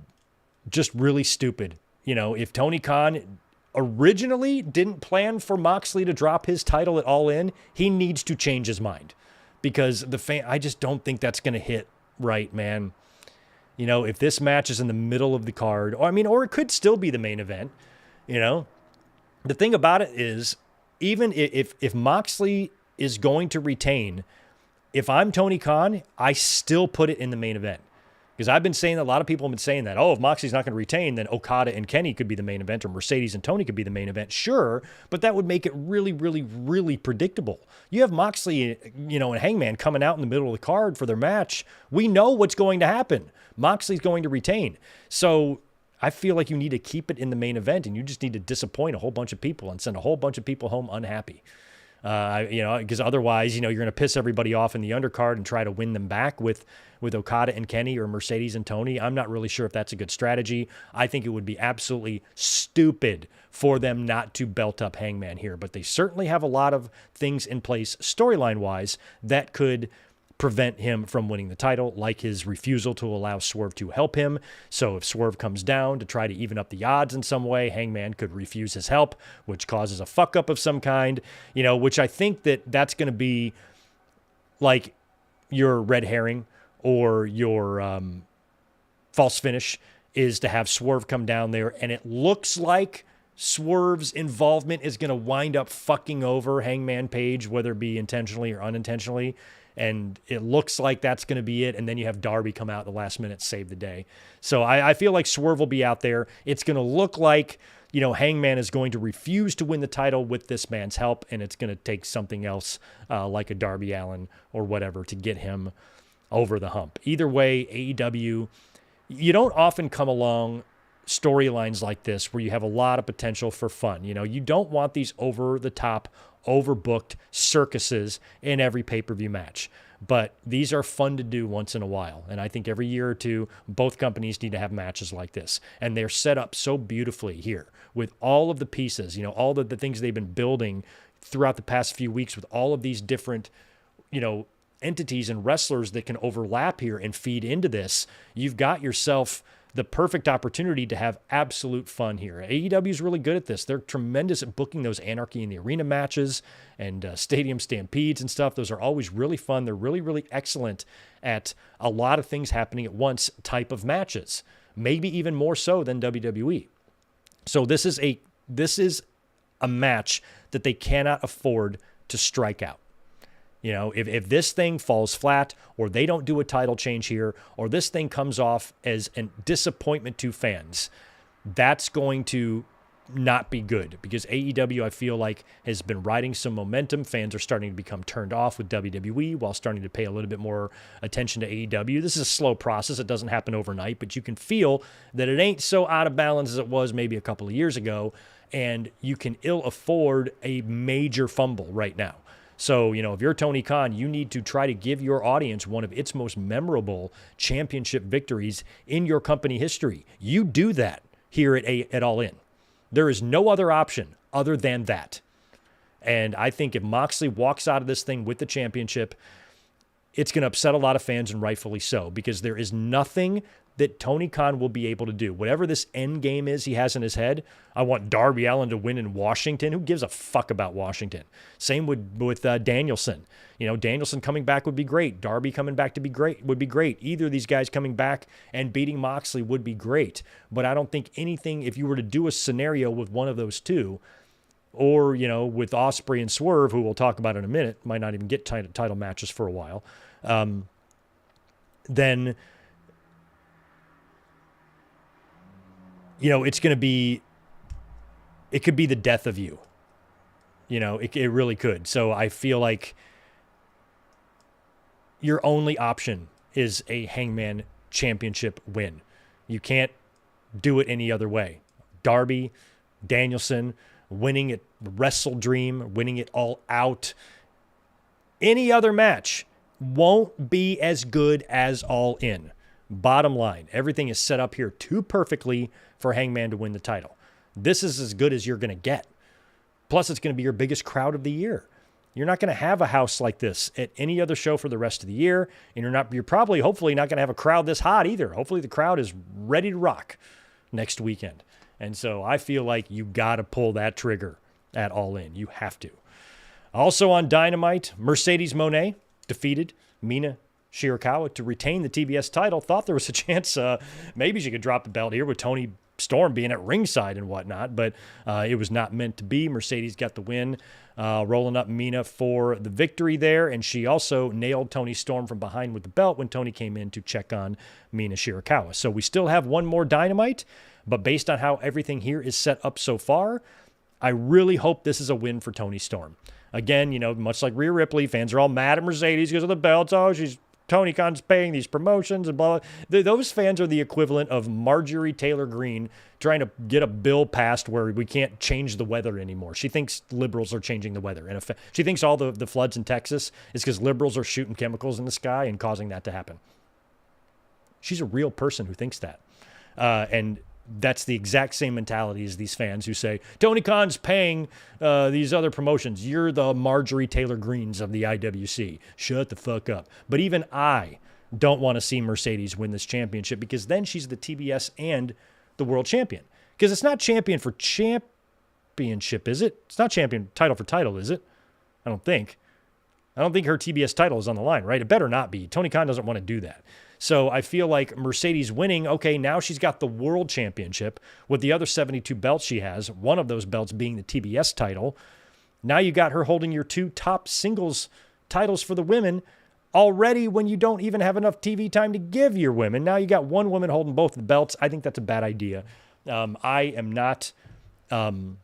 S1: just really stupid. If Tony Khan originally didn't plan for Moxley to drop his title at All In, he needs to change his mind, because I just don't think that's going to hit right, man. If this match is in the middle of the card, or it could still be the main event, the thing about it is, even if Moxley is going to retain, if I'm Tony Khan, I still put it in the main event. Because I've been saying that, a lot of people have been saying that, oh, if Moxley's not going to retain, then Okada and Kenny could be the main event, or Mercedes and Tony could be the main event. Sure, but that would make it really, really, really predictable. You have Moxley, and Hangman coming out in the middle of the card for their match. We know what's going to happen. Moxley's going to retain. So I feel like you need to keep it in the main event, and you just need to disappoint a whole bunch of people and send a whole bunch of people home unhappy. Because otherwise, you're going to piss everybody off in the undercard and try to win them back with Okada and Kenny or Mercedes and Tony. I'm not really sure if that's a good strategy. I think it would be absolutely stupid for them not to belt up Hangman here, but they certainly have a lot of things in place storyline-wise that could prevent him from winning the title, like his refusal to allow Swerve to help him. So if Swerve comes down to try to even up the odds in some way, Hangman could refuse his help, which causes a fuck up of some kind, which I think that's going to be like your red herring or your false finish, is to have Swerve come down there, and it looks like Swerve's involvement is going to wind up fucking over Hangman Page, whether it be intentionally or unintentionally. And it looks like that's going to be it. And then you have Darby come out at the last minute, save the day. So I feel like Swerve will be out there. It's going to look like, Hangman is going to refuse to win the title with this man's help. And it's going to take something else like a Darby Allin or whatever to get him over the hump. Either way, AEW, you don't often come along storylines like this where you have a lot of potential for fun. You don't want these over-the-top, overbooked circuses in every pay-per-view match. But these are fun to do once in a while. And I think every year or two, both companies need to have matches like this. And they're set up so beautifully here with all of the pieces, all the things they've been building throughout the past few weeks with all of these different, entities and wrestlers that can overlap here and feed into this. You've got yourself the perfect opportunity to have absolute fun here. AEW is really good at this. They're tremendous at booking those Anarchy in the Arena matches and stadium stampedes and stuff. Those are always really fun. They're really, really excellent at a lot of things happening at once type of matches, maybe even more so than WWE. So this is a match that they cannot afford to strike out. If this thing falls flat, or they don't do a title change here, or this thing comes off as a disappointment to fans, that's going to not be good, because AEW, I feel like, has been riding some momentum. Fans are starting to become turned off with WWE while starting to pay a little bit more attention to AEW. This is a slow process. It doesn't happen overnight, but you can feel that it ain't so out of balance as it was maybe a couple of years ago, and you can ill afford a major fumble right now. So, if you're Tony Khan, you need to try to give your audience one of its most memorable championship victories in your company history. You do that here at All In. There is no other option other than that. And I think if Moxley walks out of this thing with the championship, it's going to upset a lot of fans, and rightfully so, because there is nothing that Tony Khan will be able to do. Whatever this end game is he has in his head, I want Darby Allin to win in Washington. Who gives a fuck about Washington? Same with Danielson. Danielson coming back would be great. Darby coming back would be great. Either of these guys coming back and beating Moxley would be great. But I don't think anything, if you were to do a scenario with one of those two, or, with Ospreay and Swerve, who we'll talk about in a minute, might not even get title matches for a while, then it's going to be, it could be the death of you. It really could. So I feel like your only option is a Hangman championship win. You can't do it any other way. Darby, Danielson, winning at Wrestle Dream, winning it all out. Any other match won't be as good as All In. Bottom line, everything is set up here too perfectly for Hangman to win the title. This is as good as you're going to get. Plus, it's going to be your biggest crowd of the year. You're not going to have a house like this at any other show for the rest of the year, and you're probably, hopefully, not going to have a crowd this hot either. Hopefully, the crowd is ready to rock next weekend. And so I feel like you got to pull that trigger at All In. You have to. Also on Dynamite, Mercedes Moné defeated Mina Shirakawa to retain the TBS title. Thought there was a chance maybe she could drop the belt here with Tony Storm being at ringside and whatnot, but it was not meant to be. Mercedes got the win, rolling up Mina for the victory there, and she also nailed Toni Storm from behind with the belt when Toni came in to check on Mina Shirakawa. So we still have one more Dynamite, but based on how everything here is set up so far, I really hope this is a win for Toni Storm. Again, much like Rhea Ripley, fans are all mad at Mercedes because of the belts. Oh, Tony Khan's paying these promotions and blah, blah. Those fans are the equivalent of Marjorie Taylor Greene trying to get a bill passed where we can't change the weather anymore. She thinks liberals are changing the weather. And she thinks all the floods in Texas is because liberals are shooting chemicals in the sky and causing that to happen. She's a real person who thinks that. And that's the exact same mentality as these fans who say, Tony Khan's paying these other promotions. You're the Marjorie Taylor Greenes of the IWC. Shut the fuck up. But even I don't want to see Mercedes win this championship because then she's the TBS and the world champion. Because it's not champion for championship, is it? It's not champion title for title, is it? I don't think. I don't think her TBS title is on the line, right? It better not be. Tony Khan doesn't want to do that. So I feel like Mercedes winning, okay, now she's got the world championship with the other 72 belts she has, one of those belts being the TBS title. Now you got her holding your two top singles titles for the women already when you don't even have enough TV time to give your women. Now you got one woman holding both the belts. I think that's a bad idea. I am not in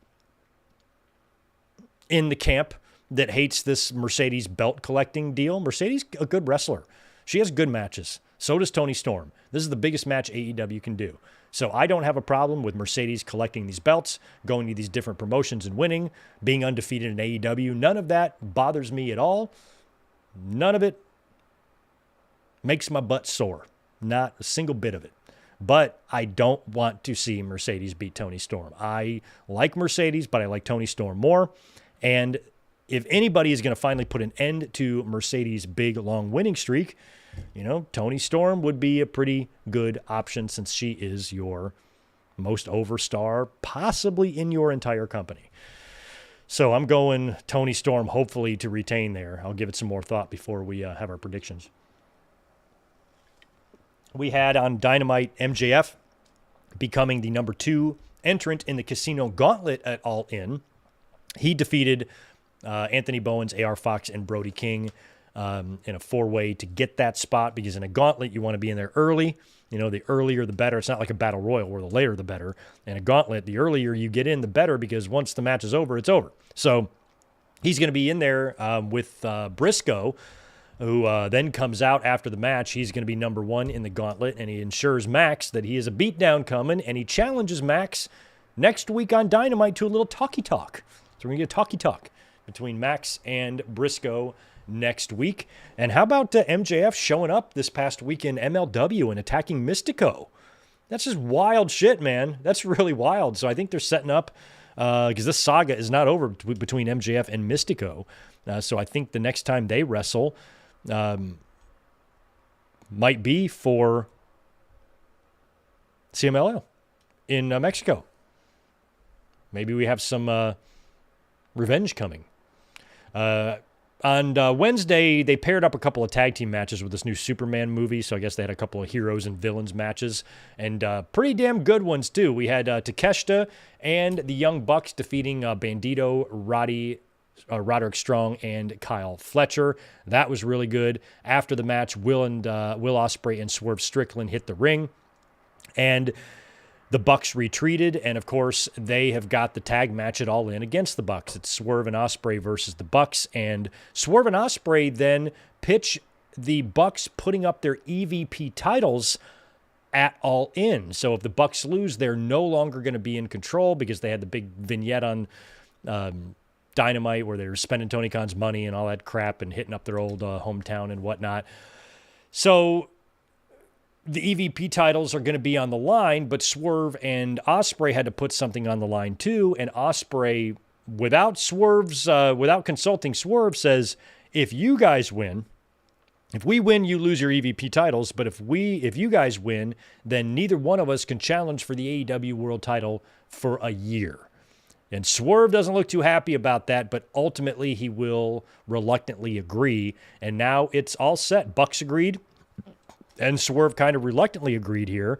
S1: the camp that hates this Mercedes belt collecting deal. Mercedes, a good wrestler. She has good matches. So does Toni Storm. This is the biggest match AEW can do. So I don't have a problem with Mercedes collecting these belts, going to these different promotions and winning, being undefeated in AEW. None of that bothers me at all. None of it makes my butt sore. Not a single bit of it. But I don't want to see Mercedes beat Toni Storm. I like Mercedes, but I like Toni Storm more. And if anybody is going to finally put an end to Mercedes' big, long winning streak, Toni Storm would be a pretty good option since she is your most over star, possibly in your entire company. So I'm going Toni Storm, hopefully to retain there. I'll give it some more thought before we have our predictions. We had on Dynamite MJF becoming the number 2 entrant in the Casino Gauntlet at All In. He defeated Anthony Bowens, AR Fox, and Brody King in a 4-way to get that spot, because in a gauntlet, you want to be in there early. The earlier the better. It's not like a battle royal where the later the better. In a gauntlet, the earlier you get in, the better, because once the match is over, it's over. So he's going to be in there with Briscoe, who then comes out after the match. He's going to be number 1 in the gauntlet, and he ensures Max that he has a beatdown coming, and he challenges Max next week on Dynamite to a little talkie talk. So we're going to get a talkie talk between Max and Briscoe next week. And how about MJF showing up this past week in MLW and attacking Mystico? That's just wild shit, man. That's really wild. So I think they're setting up, because this saga is not over between MJF and Mystico. So I think the next time they wrestle might be for CMLL in Mexico. Maybe we have some revenge coming. On Wednesday, they paired up a couple of tag team matches with this new Superman movie, so I guess they had a couple of heroes and villains matches, and pretty damn good ones, too. We had Takeshita and the Young Bucks defeating Bandito, Roderick Strong, and Kyle Fletcher. That was really good. After the match, Will Ospreay and Swerve Strickland hit the ring, and the Bucks retreated, and of course, they have got the tag match at All In against the Bucks. It's Swerve and Ospreay versus the Bucks, and Swerve and Ospreay then pitch the Bucks putting up their EVP titles at All In. So if the Bucks lose, they're no longer going to be in control, because they had the big vignette on Dynamite where they were spending Tony Khan's money and all that crap and hitting up their old hometown and whatnot. So the EVP titles are going to be on the line, but Swerve and Ospreay had to put something on the line too. And Ospreay, without consulting Swerve, says, if you guys win, if we win, you lose your EVP titles. But if you guys win, then neither one of us can challenge for the AEW World Title for a year. And Swerve doesn't look too happy about that, but ultimately he will reluctantly agree. And now it's all set. Bucks agreed, and Swerve kind of reluctantly agreed here.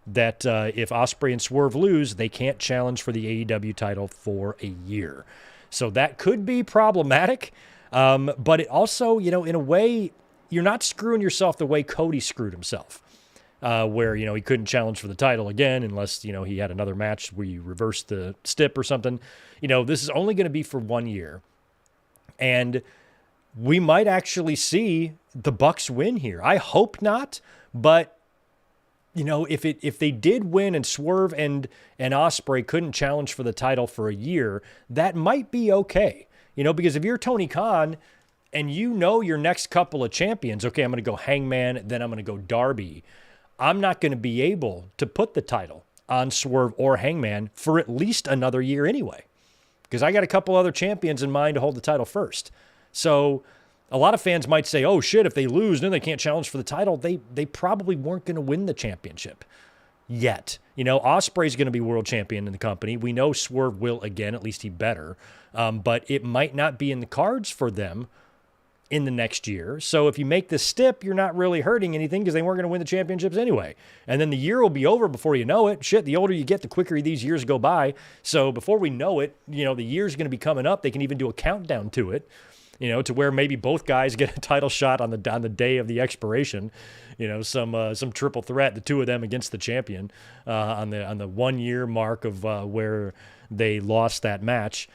S1: that if Ospreay and Swerve lose, they can't challenge for the AEW title for a year. So that could be problematic. But it also, in a way, you're not screwing yourself the way Cody screwed himself, where, he couldn't challenge for the title again unless, he had another match where you reversed the stip or something. This is only going to be for 1 year. And we might actually see the Bucks win here. I hope not, but if they did win and Swerve and Ospreay couldn't challenge for the title for a year, that might be okay. Because if you're Tony Khan and your next couple of champions, okay, I'm going to go Hangman, then I'm going to go Darby. I'm not going to be able to put the title on Swerve or Hangman for at least another year anyway, because I got a couple other champions in mind to hold the title first. So a lot of fans might say, oh, shit, if they lose, then they can't challenge for the title. They probably weren't going to win the championship yet. Ospreay's going to be world champion in the company. We know Swerve will again, at least he better. But it might not be in the cards for them in the next year. So if you make this stip, you're not really hurting anything because they weren't going to win the championships anyway. And then the year will be over before you know it. Shit, the older you get, the quicker these years go by. So before we know it, the year's going to be coming up. They can even do a countdown to it. To where maybe both guys get a title shot on the day of the expiration, some triple threat, the two of them against the champion on the 1 year mark of where they lost that match.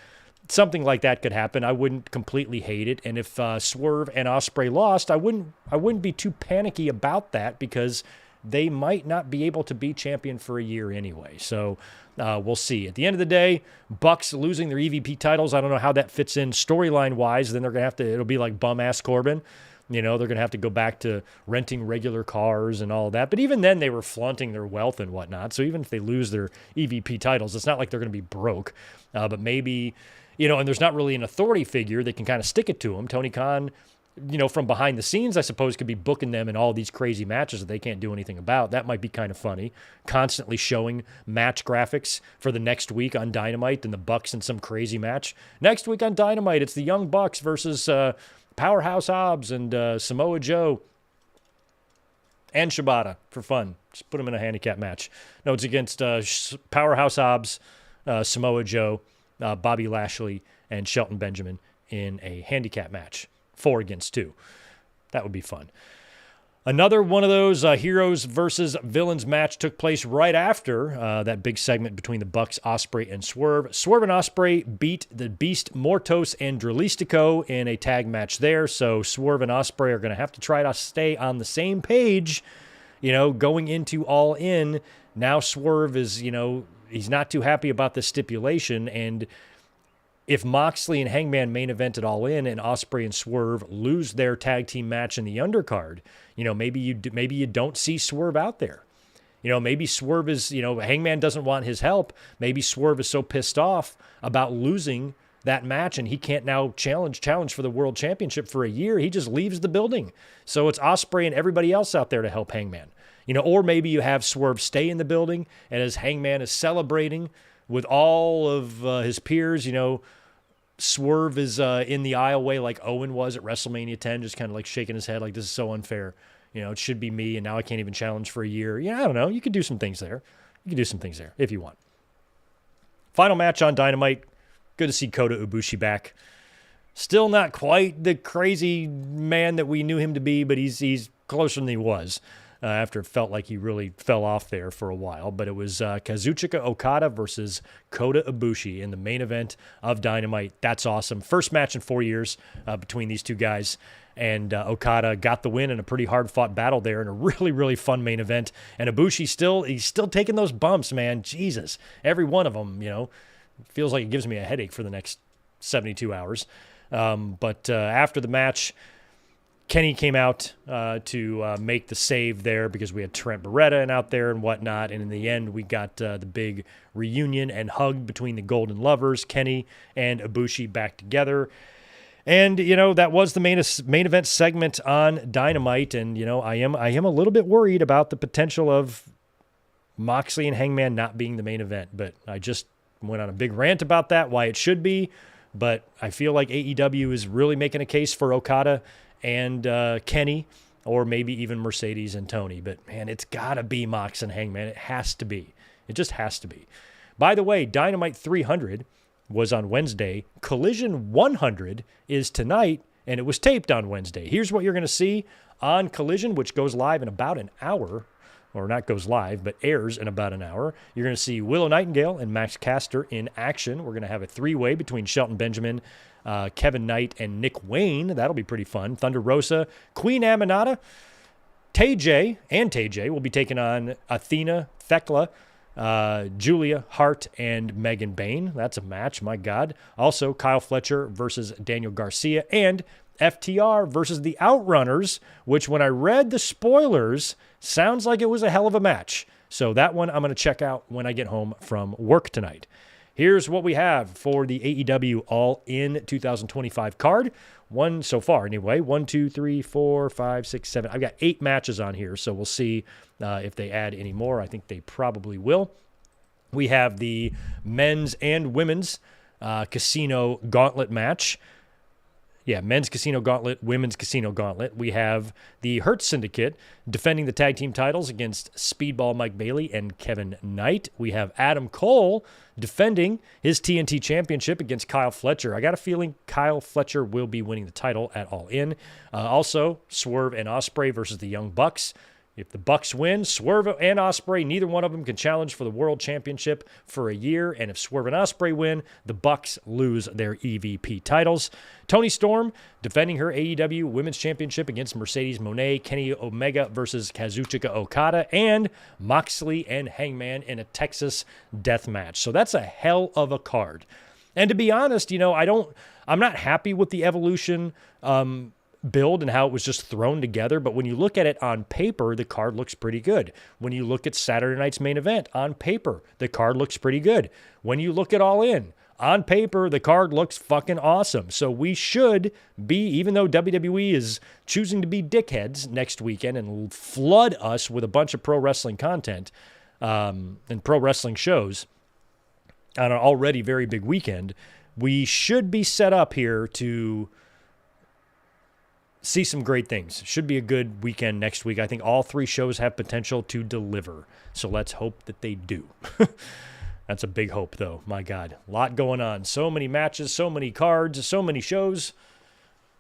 S1: Something like that could happen. I wouldn't completely hate it. And if Swerve and Ospreay lost, I wouldn't be too panicky about that because they might not be able to be champion for a year anyway. So we'll see. At the end of the day, Bucks losing their EVP titles, I don't know how that fits in storyline-wise. Then they're going to have to, it'll be like bum-ass Corbin. They're going to have to go back to renting regular cars and all that. But even then, they were flaunting their wealth and whatnot. So even if they lose their EVP titles, it's not like they're going to be broke. But maybe, and there's not really an authority figure that can kind of stick it to them. Tony Khan, from behind the scenes, I suppose, could be booking them in all these crazy matches that they can't do anything about. That might be kind of funny. Constantly showing match graphics for the next week on Dynamite and the Bucks in some crazy match. Next week on Dynamite, it's the Young Bucks versus Powerhouse Hobbs and Samoa Joe and Shibata for fun. Just put them in a handicap match. No, it's against Powerhouse Hobbs, Samoa Joe, Bobby Lashley, and Shelton Benjamin in a handicap match. 4 against 2. That would be fun. Another one of those heroes versus villains match took place right after that big segment between the Bucks, Ospreay, and Swerve. Swerve and Ospreay beat the Beast Mortos and Dralistico in a tag match there. So Swerve and Ospreay are going to have to try to stay on the same page, going into All In. Now Swerve is, he's not too happy about the stipulation, and if Moxley and Hangman main event it All In and Ospreay and Swerve lose their tag team match in the undercard, maybe you don't see Swerve out there. Maybe Swerve is, Hangman doesn't want his help. Maybe Swerve is so pissed off about losing that match and he can't now challenge for the world championship for a year. He just leaves the building. So it's Ospreay and everybody else out there to help Hangman. Or maybe you have Swerve stay in the building, and as Hangman is celebrating with all of his peers, Swerve is in the aisleway like Owen was at WrestleMania 10, just kind of like shaking his head like, this is so unfair. It should be me, and now I can't even challenge for a year. I don't know. You could do some things there. If you want. Final match on Dynamite. Good to see Kota Ibushi back. Still not quite the crazy man that we knew him to be, but he's closer than he was. After it felt like he really fell off there for a while. But it was Kazuchika Okada versus Kota Ibushi in the main event of Dynamite. That's awesome. First match in 4 years between these two guys. And Okada got the win in a pretty hard-fought battle there in a really, really fun main event. And Ibushi he's still taking those bumps, man. Jesus. Every one of them, feels like it gives me a headache for the next 72 hours. But after the match, Kenny came out to make the save there because we had Trent Beretta out there and whatnot. And in the end, we got the big reunion and hug between the Golden Lovers, Kenny and Ibushi back together. And, that was the main event segment on Dynamite. And, I am a little bit worried about the potential of Moxley and Hangman not being the main event. But I just went on a big rant about that, why it should be. But I feel like AEW is really making a case for Okada and Kenny or maybe even Mercedes and Tony. But, man, it's got to be Mox and Hangman. It has to be. It just has to be. By the way, Dynamite 300 was on Wednesday. Collision 100 is tonight, and it was taped on Wednesday. Here's what you're going to see on Collision, which goes live in about an hour, or not goes live, but airs in about an hour. You're going to see Willow Nightingale and Max Caster in action. We're going to have a three-way between Shelton Benjamin, Kevin Knight, and Nick Wayne. That'll be pretty fun. Thunder Rosa, Queen Aminata, TJ will be taking on Athena, Thekla, Julia Hart, and Megan Bain. That's a match, my God. Also, Kyle Fletcher versus Daniel Garcia, and FTR versus the Outrunners, which when I read the spoilers, sounds like it was a hell of a match. So that one I'm going to check out when I get home from work tonight. Here's what we have for the AEW All In 2025 card. One so far, anyway. 1, 2, 3, 4, 5, 6, 7. I've got 8 matches on here, so we'll see if they add any more. I think they probably will. We have the men's and women's casino gauntlet match. Yeah, men's casino gauntlet, women's casino gauntlet. We have the Hurt Syndicate defending the tag team titles against Speedball Mike Bailey and Kevin Knight. We have Adam Cole defending his TNT championship against Kyle Fletcher. I got a feeling Kyle Fletcher will be winning the title at All In. Also, Swerve and Ospreay versus the Young Bucks. If the Bucks win, Swerve and Ospreay, neither one of them can challenge for the World Championship for a year. And if Swerve and Ospreay win, the Bucks lose their EVP titles. Toni Storm defending her AEW Women's Championship against Mercedes Moné, Kenny Omega versus Kazuchika Okada, and Moxley and Hangman in a Texas death match. So that's a hell of a card. And to be honest, I'm not happy with the Evolution build and how it was just thrown together, but when you look at it on paper, the card looks pretty good. When you look at Saturday night's main event on paper, the card looks pretty good. When you look at All In on paper, the card looks fucking awesome. So we should be, even though WWE is choosing to be dickheads next weekend and flood us with a bunch of pro wrestling content and pro wrestling shows on an already very big weekend, we should be set up here to see some great things. Should be a good weekend next week. I think all 3 shows have potential to deliver. So let's hope that they do. That's a big hope, though. My God. A lot going on. So many matches, so many cards, so many shows.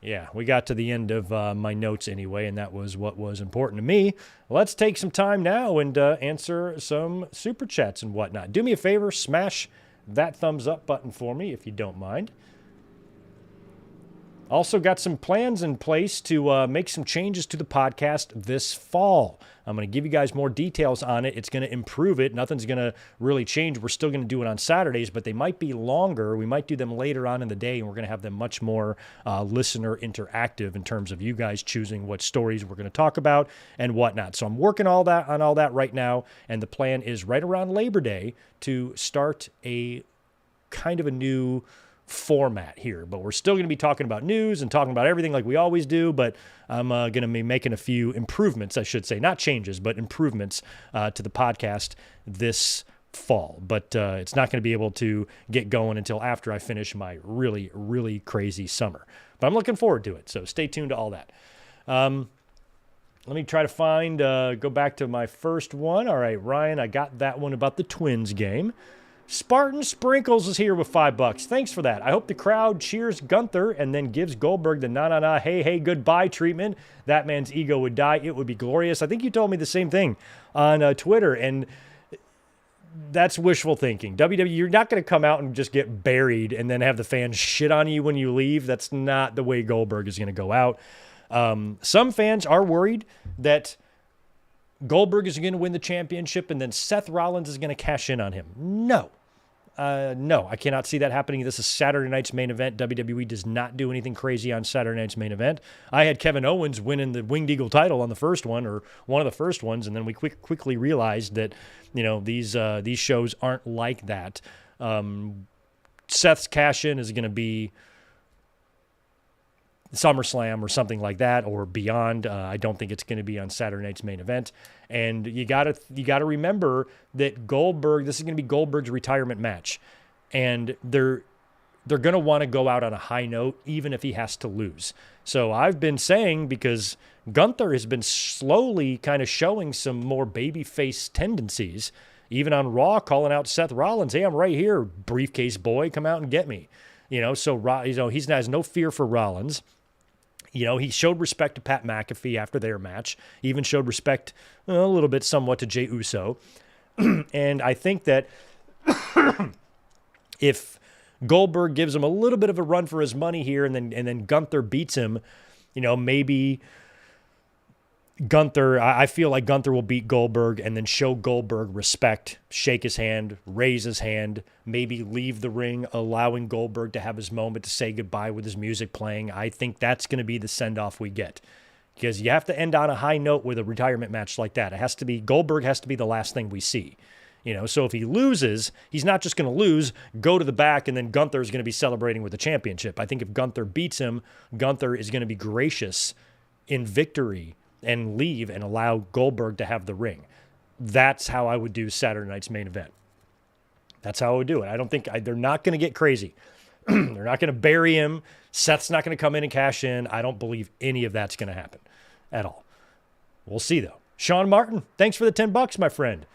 S1: Yeah, we got to the end of my notes anyway, and that was what was important to me. Let's take some time now and answer some super chats and whatnot. Do me a favor, smash that thumbs up button for me if you don't mind. Also got some plans in place to make some changes to the podcast this fall. I'm going to give you guys more details on it. It's going to improve it. Nothing's going to really change. We're still going to do it on Saturdays, but they might be longer. We might do them later on in the day, and we're going to have them much more listener interactive in terms of you guys choosing what stories we're going to talk about and whatnot. So I'm working on all that right now, and the plan is right around Labor Day to start a kind of a new format here, but we're still going to be talking about news and talking about everything like we always do, but I'm going to be making a few improvements, I should say, not changes, but improvements to the podcast this fall, but it's not going to be able to get going until after I finish my really, really crazy summer, but I'm looking forward to it, so stay tuned to all that. Let me try to find, go back to my first one. All right, Ryan, I got that one about the Twins game. Spartan Sprinkles is here with $5. Thanks for that. I hope the crowd cheers Gunther and then gives Goldberg the na-na-na, hey, goodbye treatment. That man's ego would die. It would be glorious. I think you told me the same thing on Twitter, and that's wishful thinking. WWE, you're not going to come out and just get buried and then have the fans shit on you when you leave. That's not the way Goldberg is going to go out. Some fans are worried that Goldberg is going to win the championship and then Seth Rollins is going to cash in on him. No, I cannot see that happening. This is Saturday night's main event. WWE does not do anything crazy on Saturday night's main event. I had Kevin Owens winning the Winged Eagle title on the first one, or one of the first ones, and then we quickly realized that these shows aren't like that. Seth's cash in is going to be SummerSlam or something like that, or beyond. I don't think it's going to be on Saturday night's main event. And you gotta remember that Goldberg, this is going to be Goldberg's retirement match. And the they're going to want to go out on a high note, even if he has to lose. So I've been saying, because Gunther has been slowly kind of showing some more babyface tendencies, even on Raw, calling out Seth Rollins, hey, I'm right here, briefcase boy, come out and get me. So he has no fear for Rollins. He showed respect to Pat McAfee after their match. He even showed respect a little bit somewhat to Jey Uso. And I think that if Goldberg gives him a little bit of a run for his money here and then Gunther beats him, maybe Gunther, I feel like Gunther will beat Goldberg and then show Goldberg respect, shake his hand, raise his hand, maybe leave the ring, allowing Goldberg to have his moment to say goodbye with his music playing. I think that's going to be the send-off we get, because you have to end on a high note with a retirement match like that. Goldberg has to be the last thing we see. So if he loses, he's not just going to lose, go to the back, and then Gunther is going to be celebrating with the championship. I think if Gunther beats him, Gunther is going to be gracious in victory and leave and allow Goldberg to have the ring. That's how I would do Saturday night's main event. That's how I would do it. They're not going to get crazy. They're not going to bury him. Seth's not going to come in and cash in. I don't believe any of that's going to happen at all. We'll see, though. Sean Martin, thanks for the $10, my friend.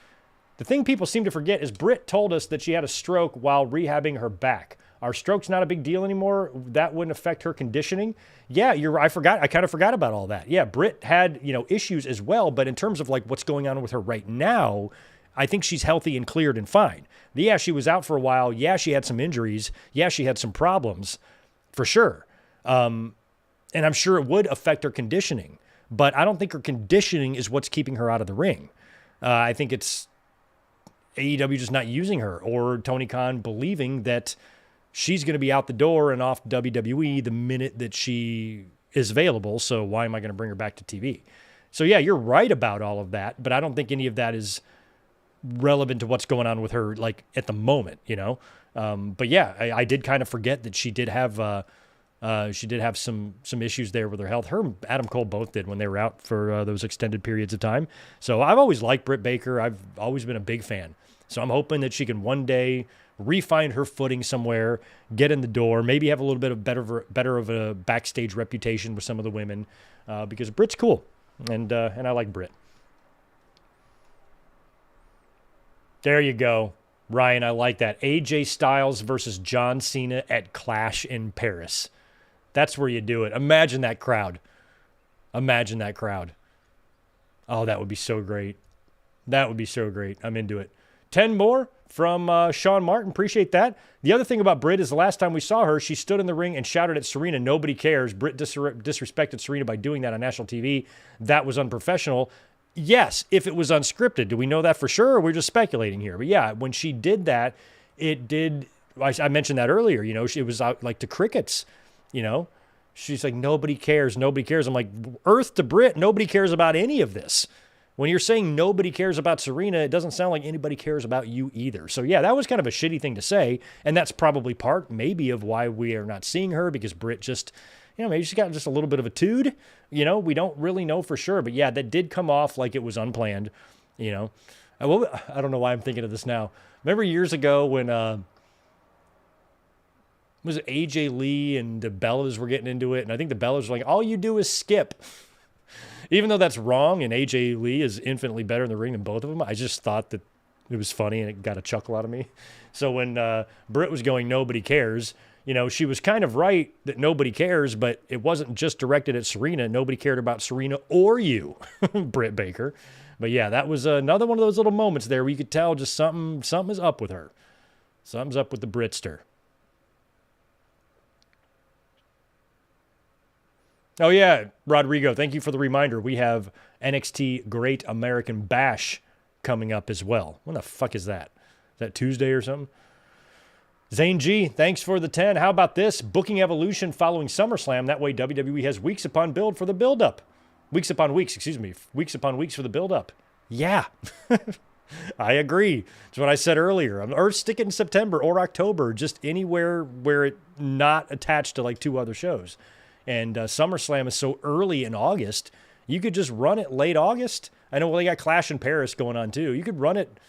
S1: The thing people seem to forget is Britt told us that she had a stroke while rehabbing her back. Are strokes not a big deal anymore? That wouldn't affect her conditioning? Yeah, you're right. I kind of forgot about all that. Yeah, Britt had, issues as well, but in terms of like what's going on with her right now, I think she's healthy and cleared and fine. Yeah, she was out for a while. Yeah, she had some injuries. Yeah, she had some problems for sure. And I'm sure it would affect her conditioning, but I don't think her conditioning is what's keeping her out of the ring. I think it's AEW just not using her, or Tony Khan believing that she's going to be out the door and off WWE the minute that she is available. So why am I going to bring her back to TV? So yeah, you're right about all of that, but I don't think any of that is relevant to what's going on with her, like at the moment, But yeah, I did kind of forget that she did have some issues there with her health. Her and Adam Cole both did when they were out for those extended periods of time. So I've always liked Britt Baker. I've always been a big fan. So I'm hoping that she can one day re-find her footing somewhere, get in the door, maybe have a little bit of better of a backstage reputation with some of the women, because Britt's cool, and I like Britt. There you go, Ryan. I like that. AJ Styles versus John Cena at Clash in Paris. That's where you do it. Imagine that crowd. Imagine that crowd. Oh, that would be so great. That would be so great. I'm into it. 10 more from Sean Martin. Appreciate that. The other thing about Britt is the last time we saw her, she stood in the ring and shouted at Serena, "Nobody cares." Britt disrespected Serena by doing that on national TV. That was unprofessional. Yes, if it was unscripted. Do we know that for sure, or we're just speculating here? But yeah, when she did that, it did. I mentioned that earlier. It was out like to crickets. She's like, "Nobody cares. Nobody cares." I'm like, Earth to Britt, nobody cares about any of this. When you're saying nobody cares about Serena, it doesn't sound like anybody cares about you either. So yeah, that was kind of a shitty thing to say. And that's probably part maybe of why we are not seeing her, because Britt just, maybe she's got just a little bit of a tude. We don't really know for sure. But yeah, that did come off like it was unplanned. I don't know why I'm thinking of this now. Remember years ago when, was it AJ Lee and the Bellas were getting into it? And I think the Bellas were like, all you do is skip. Even though that's wrong, and AJ Lee is infinitely better in the ring than both of them, I just thought that it was funny and it got a chuckle out of me. So when Britt was going, "Nobody cares," she was kind of right that nobody cares, but it wasn't just directed at Serena. Nobody cared about Serena or you, Britt Baker. But yeah, that was another one of those little moments there where you could tell just something is up with her. Something's up with the Britster. Oh, yeah, Rodrigo, thank you for the reminder. We have NXT Great American Bash coming up as well. When the fuck is that? Is that Tuesday or something? Zane G, thanks for the 10. How about this? Booking evolution following SummerSlam. That way WWE has weeks upon build for the build-up. Weeks upon weeks for the build-up. Yeah, I agree. That's what I said earlier. Or stick it in September or October, just anywhere where it's not attached to like two other shows. And SummerSlam is so early in August, you could just run it late August. I know they got Clash in Paris going on too. You could run it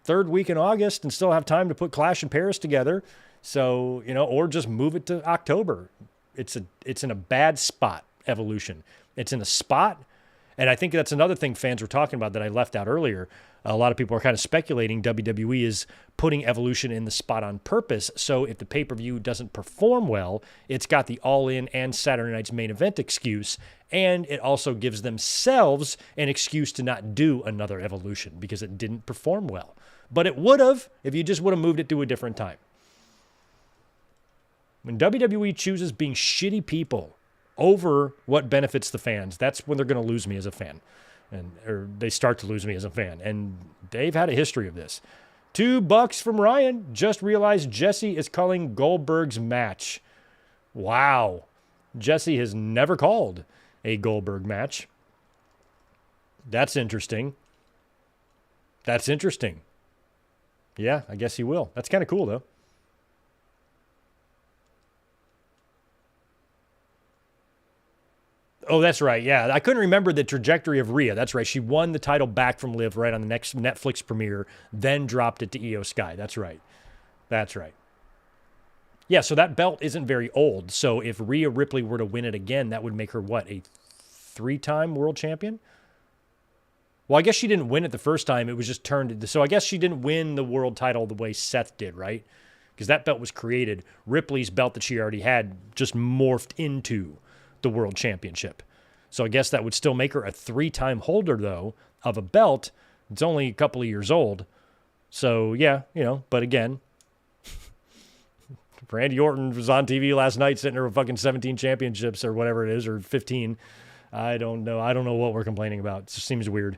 S1: third week in August and still have time to put Clash in Paris together. So, or just move it to October. It's in a bad spot, Evolution. It's in a spot, and I think that's another thing fans were talking about that I left out earlier. A lot of people are kind of speculating WWE is putting Evolution in the spot on purpose. So if the pay-per-view doesn't perform well, it's got the All-In and Saturday Night's Main Event excuse, and it also gives themselves an excuse to not do another Evolution because it didn't perform well. But it would have if you just would have moved it to a different time. When WWE chooses being shitty people over what benefits the fans, that's when they're going to lose me as a fan. Or they start to lose me as a fan. And they've had a history of this. $2 from Ryan. Just realized Jesse is calling Goldberg's match. Wow. Jesse has never called a Goldberg match. That's interesting. Yeah, I guess he will. That's kind of cool, though. Oh, that's right. Yeah, I couldn't remember the trajectory of Rhea. That's right. She won the title back from Liv right on the next Netflix premiere, then dropped it to Io Sky. That's right. Yeah, so that belt isn't very old. So if Rhea Ripley were to win it again, that would make her, what, a 3-time world champion? Well, I guess she didn't win it the first time. It was just turned. So I guess she didn't win the world title the way Seth did, right? Because that belt was created. Ripley's belt that she already had just morphed into the world championship. So I guess that would still make her a 3-time holder, though, of a belt. It's only a couple of years old. So, yeah, but again, Randy Orton was on TV last night sitting there with fucking 17 championships or whatever it is, or 15. I don't know. I don't know what we're complaining about. It just seems weird.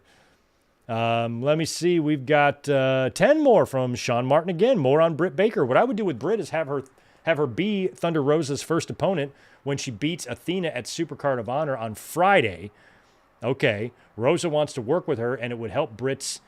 S1: Let me see. We've got 10 more from Sean Martin again. More on Britt Baker. What I would do with Britt is have her be Thunder Rosa's first opponent when she beats Athena at Supercard of Honor on Friday. Okay, Rosa wants to work with her, and it would help Britt's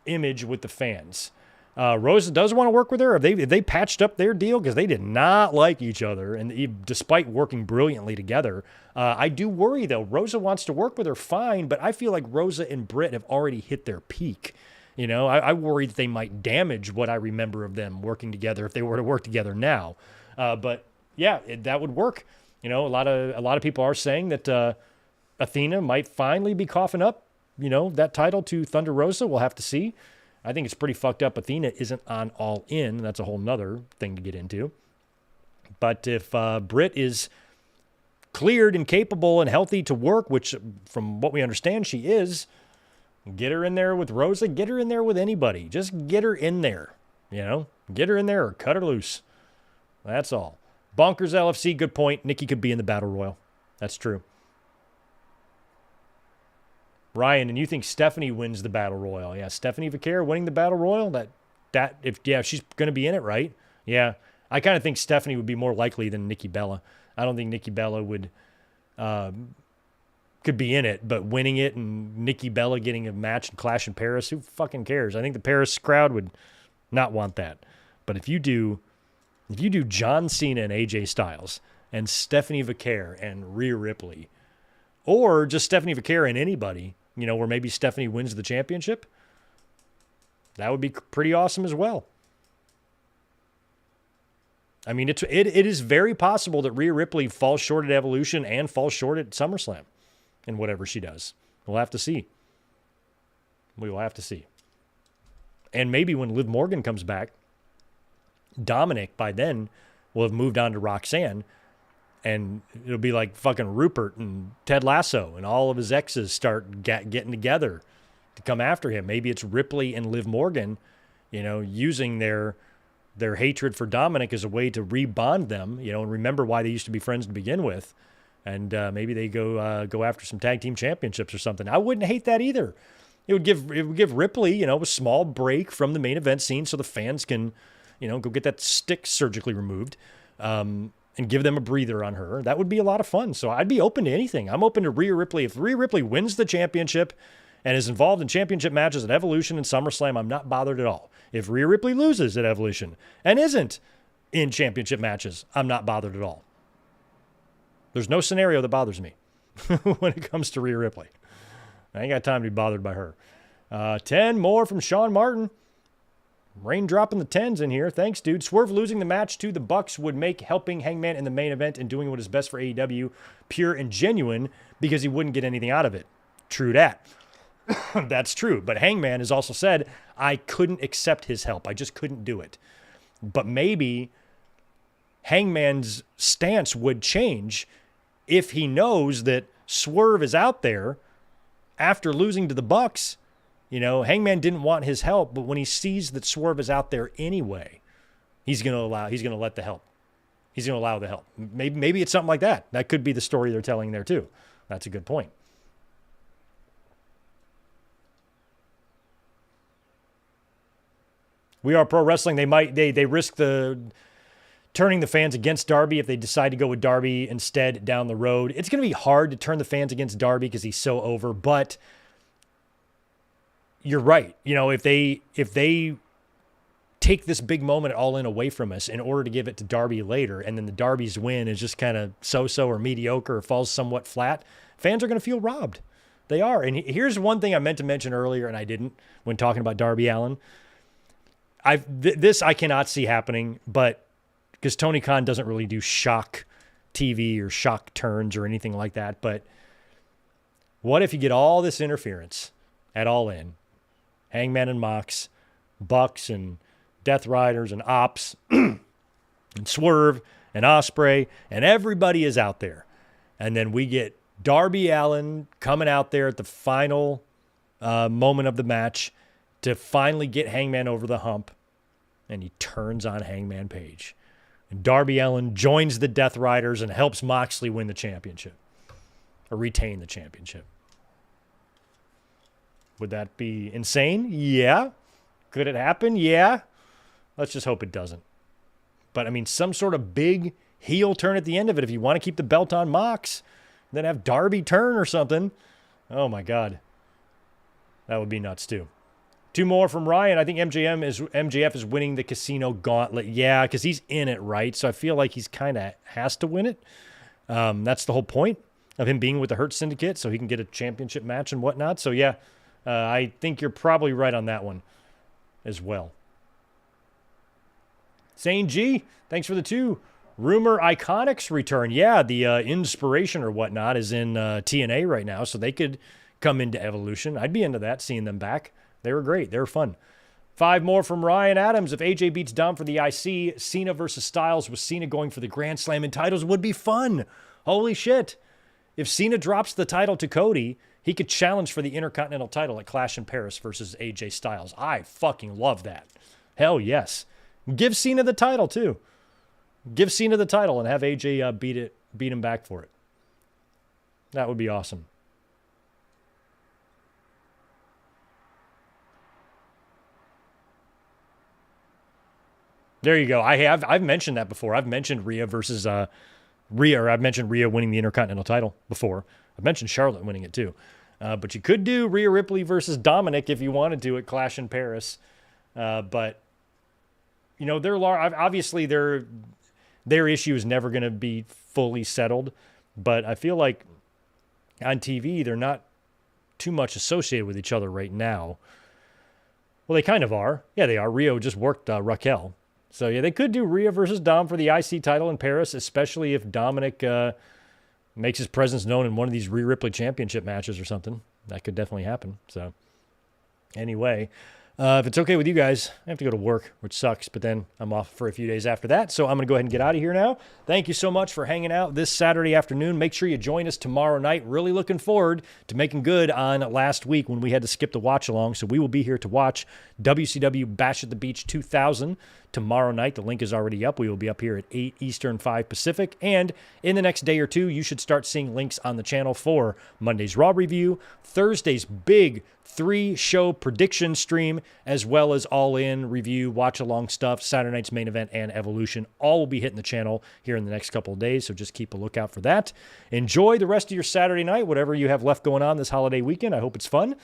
S1: image with the fans. Rosa does want to work with her. Have they patched up their deal? Because they did not like each other, and despite working brilliantly together. I do worry, though. Rosa wants to work with her, fine, but I feel like Rosa and Britt have already hit their peak. I worry that they might damage what I remember of them working together if they were to work together now. But yeah, that would work. A lot of people are saying that Athena might finally be coughing up, that title to Thunder Rosa. We'll have to see. I think it's pretty fucked up. Athena isn't on All In. That's a whole nother thing to get into. But if Britt is cleared and capable and healthy to work, which from what we understand she is, get her in there with Rosa, get her in there with anybody. Just get her in there, Get her in there or cut her loose. That's all. Bonkers LFC, good point. Nikki could be in the Battle Royal. That's true. Ryan, and you think Stephanie wins the Battle Royal? Yeah, Stephanie Vaquer winning the Battle Royal? If she's going to be in it, right? Yeah, I kind of think Stephanie would be more likely than Nikki Bella. I don't think Nikki Bella would could be in it, but winning it and Nikki Bella getting a match and Clash in Paris, who fucking cares? I think the Paris crowd would not want that. But if you do John Cena and AJ Styles and Stephanie Vaquer and Rhea Ripley, or just Stephanie Vaquer and anybody, where maybe Stephanie wins the championship, that would be pretty awesome as well. I mean, it is very possible that Rhea Ripley falls short at Evolution and falls short at SummerSlam in whatever she does. We'll have to see. We will have to see. And maybe when Liv Morgan comes back, Dominic by then will have moved on to Roxanne, and it'll be like fucking Rupert and Ted Lasso and all of his exes start getting together to come after him. Maybe it's Ripley and Liv Morgan, using their hatred for Dominic as a way to rebond them, and remember why they used to be friends to begin with. And maybe they go after some tag team championships or something. I wouldn't hate that either. It would give Ripley, a small break from the main event scene so the fans can, go get that stick surgically removed, and give them a breather on her. That would be a lot of fun. So I'd be open to anything. I'm open to Rhea Ripley. If Rhea Ripley wins the championship and is involved in championship matches at Evolution and SummerSlam, I'm not bothered at all. If Rhea Ripley loses at Evolution and isn't in championship matches, I'm not bothered at all. There's no scenario that bothers me when it comes to Rhea Ripley. I ain't got time to be bothered by her. 10 more from Sean Martin. Raindrop in the tens in here. Thanks, dude. Swerve losing the match to the Bucks would make helping Hangman in the main event and doing what is best for AEW pure and genuine because he wouldn't get anything out of it. True that. That's true. But Hangman has also said, I couldn't accept his help. I just couldn't do it. But maybe Hangman's stance would change if he knows that Swerve is out there after losing to the Bucks. You know, Hangman didn't want his help, but when he sees that Swerve is out there anyway, he's going to allow the help. Maybe it's something like that. That could be the story they're telling there too. That's a good point. We Are Pro Wrestling. They risk turning the fans against Darby if they decide to go with Darby instead down the road. It's going to be hard to turn the fans against Darby because he's so over, but you're right. You know, if they take this big moment at All In away from us in order to give it to Darby later, and then the Darby's win is just kind of so-so or mediocre or falls somewhat flat, fans are going to feel robbed. They are. And here's one thing I meant to mention earlier, and I didn't when talking about Darby Allin. This I cannot see happening, but because Tony Khan doesn't really do shock TV or shock turns or anything like that. But what if you get all this interference at All In? Hangman and Mox, Bucks and Death Riders and Ops and Swerve and Ospreay and everybody is out there. And then we get Darby Allin coming out there at the final moment of the match to finally get Hangman over the hump, and he turns on Hangman Page. And Darby Allin joins the Death Riders and helps Moxley win the championship, or retain the championship. Would that be insane? Yeah. Could it happen? Yeah. Let's just hope it doesn't. But, I mean, some sort of big heel turn at the end of it if you want to keep the belt on Mox, then have Darby turn or something. Oh, my God. That would be nuts, too. Two more from Ryan. I think MJF is winning the Casino Gauntlet. Yeah, because he's in it, right? So I feel like he's kind of has to win it. That's the whole point of him being with the Hurt Syndicate, so he can get a championship match and whatnot. So, yeah, I think you're probably right on that one as well. Sane G, thanks for the 2. Rumor Iconics return. Yeah, the Inspiration or whatnot is in TNA right now, so they could come into Evolution. I'd be into that, seeing them back. They were great. They were fun. 5 more from Ryan Adams. If AJ beats Dom for the IC, Cena versus Styles with Cena going for the Grand Slam and titles would be fun. Holy shit. If Cena drops the title to Cody, he could challenge for the Intercontinental title at Clash in Paris versus AJ Styles. I fucking love that. Hell yes. Give Cena the title too. Give Cena the title and have AJ beat him back for it. That would be awesome. There you go. I've mentioned that before. I've mentioned Rhea versus Rhea, or I've mentioned Rhea winning the Intercontinental title before. I've mentioned Charlotte winning it too. But you could do Rhea Ripley versus Dominic if you wanted to at Clash in Paris. But you know, obviously their issue is never going to be fully settled. But I feel like on TV they're not too much associated with each other right now. Well, they kind of are. Yeah, they are. Rhea just worked Raquel. So, yeah, they could do Rhea versus Dom for the IC title in Paris, especially if Dominic makes his presence known in one of these Rhea Ripley championship matches or something. That could definitely happen. So, anyway, if it's okay with you guys, I have to go to work, which sucks, but then I'm off for a few days after that. So, I'm going to go ahead and get out of here now. Thank you so much for hanging out this Saturday afternoon. Make sure you join us tomorrow night. Really looking forward to making good on last week when we had to skip the watch along. So, we will be here to watch WCW Bash at the Beach 2000 tomorrow night. The link is already up. We will be up here at 8 Eastern, 5 Pacific. And in the next day or two, you should start seeing links on the channel for Monday's Raw review, Thursday's big 3-show prediction stream, as well as all-in review, watch-along stuff, Saturday night's main event, and Evolution. All will be hitting the channel here in the next couple of days, so just keep a lookout for that. Enjoy the rest of your Saturday night, whatever you have left going on this holiday weekend. I hope it's fun.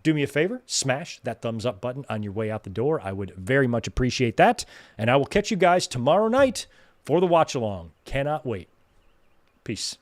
S1: Do me a favor, smash that thumbs up button on your way out the door. I would very much appreciate that. And I will catch you guys tomorrow night for the watch along. Cannot wait. Peace.